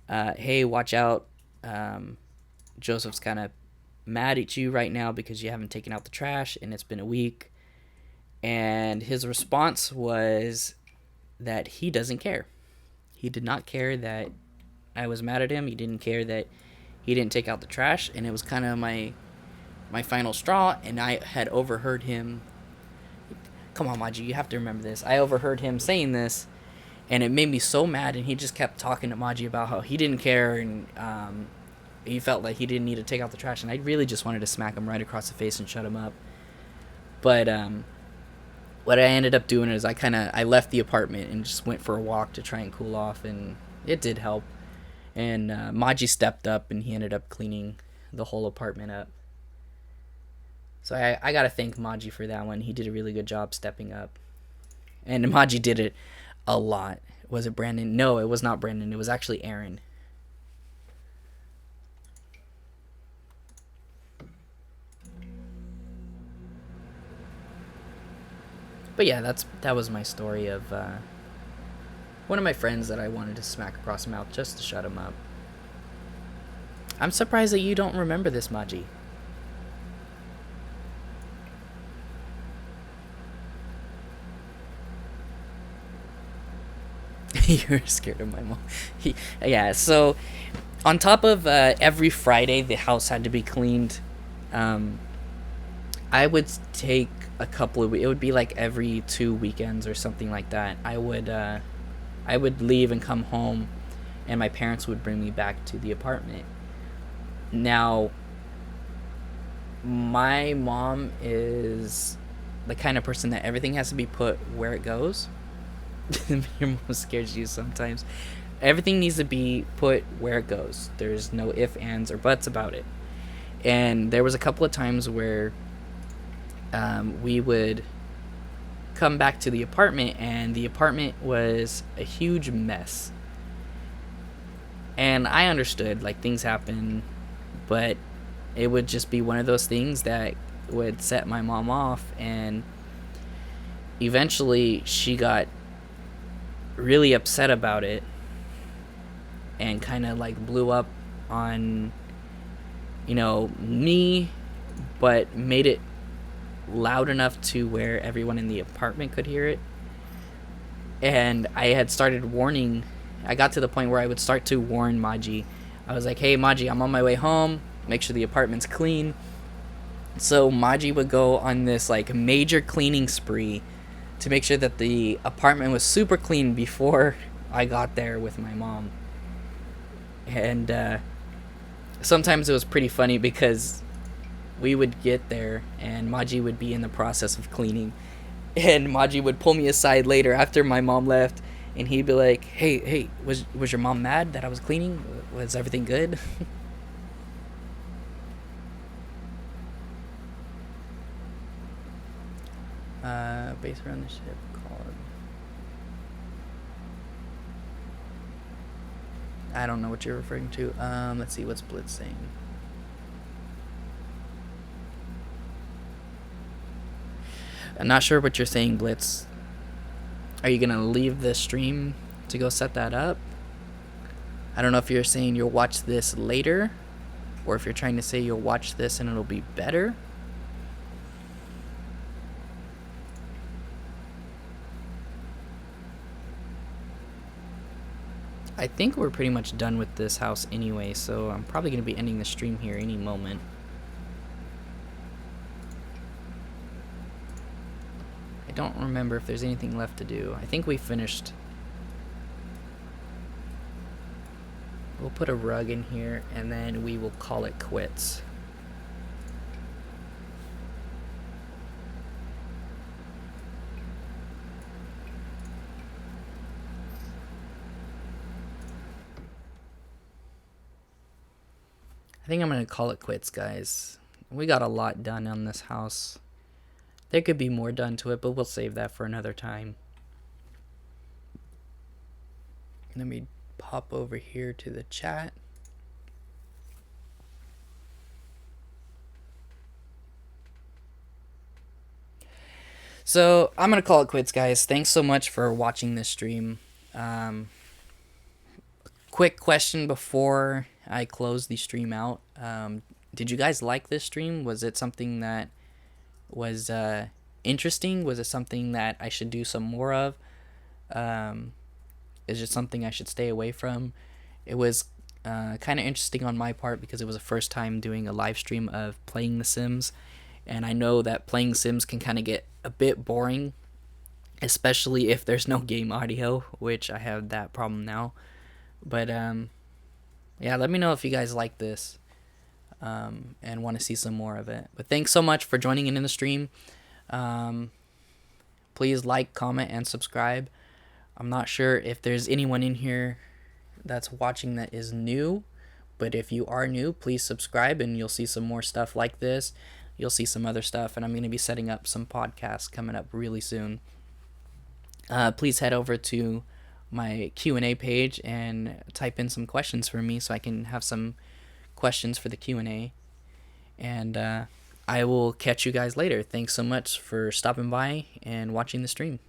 hey, watch out. Joseph's kind of mad at you right now because you haven't taken out the trash, and it's been a week. And his response was that he doesn't care. He did not care that I was mad at him. He didn't care that he didn't take out the trash, and it was kind of my final straw. And I had overheard him. Come on, Maji, you have to remember this. I overheard him saying this, and it made me so mad. And he just kept talking to Maji about how he didn't care, and he felt like he didn't need to take out the trash. And I really just wanted to smack him right across the face and shut him up. But what I ended up doing is I left the apartment and just went for a walk to try and cool off, and it did help. And Maji stepped up, and he ended up cleaning the whole apartment up. So I gotta thank Maji for that one. He did a really good job stepping up. And Maji did it a lot. Was it Brandon? No, it was not Brandon. It was actually Aaron. But yeah, that was my story of one of my friends that I wanted to smack across the mouth just to shut him up. I'm surprised that you don't remember this, Maji. You're scared of my mom. Yeah, so on top of every Friday the house had to be cleaned, um, I would take a couple of, it would be like every 2 weekends or something like that. I would leave and come home, and my parents would bring me back to the apartment. Now, my mom is the kind of person that everything has to be put where it goes. Your mom scares you sometimes. Everything needs to be put where it goes. There's no ifs, ands, or buts about it. And there was a couple of times where we would come back to the apartment, and the apartment was a huge mess. And I understood, like, things happen, but it would just be one of those things that would set my mom off, and eventually she got really upset about it and kind of like blew up on, me, but made it loud enough to where everyone in the apartment could hear it. And I had started warning, I got to the point where I would start to warn Maji. I was like, hey Maji, I'm on my way home, make sure the apartment's clean. So Maji would go on this like major cleaning spree to make sure that the apartment was super clean before I got there with my mom. And sometimes it was pretty funny because we would get there and Maji would be in the process of cleaning, and Maji would pull me aside later after my mom left, and he'd be like, hey, was your mom mad that I was cleaning? Was everything good? Base around the ship called, I don't know what you're referring to. Let's see, what's Blitz saying? I'm not sure what you're saying, Blitz. Are you gonna leave the stream to go set that up? I don't know if you're saying you'll watch this later, or if you're trying to say you'll watch this and it'll be better. I think we're pretty much done with this house anyway, so I'm probably going to be ending the stream here any moment. I don't remember if there's anything left to do. I think we finished. We'll put a rug in here, and then we will call it quits. I think I'm going to call it quits, guys. We got a lot done on this house. There could be more done to it, but we'll save that for another time. Let me pop over here to the chat. So I'm going to call it quits, guys. Thanks so much for watching this stream. Quick question before I close the stream out. Did you guys like this stream? Was it something that was interesting? Was it something that I should do some more of? Is it something I should stay away from? It was kind of interesting on my part because it was the first time doing a live stream of playing The Sims, and I know that playing Sims can kind of get a bit boring, especially if there's no game audio, which I have that problem now. But yeah, let me know if you guys like this and want to see some more of it. But thanks so much for joining in the stream. Please like, comment, and subscribe. I'm not sure if there's anyone in here that's watching that is new, but if you are new, please subscribe and you'll see some more stuff like this. you'll see some other stuff, and I'm going to be setting up some podcasts coming up really soon. Please head over to my Q&A page and type in some questions for me so I can have some questions for the Q&A. And I will catch you guys later. Thanks so much for stopping by and watching the stream.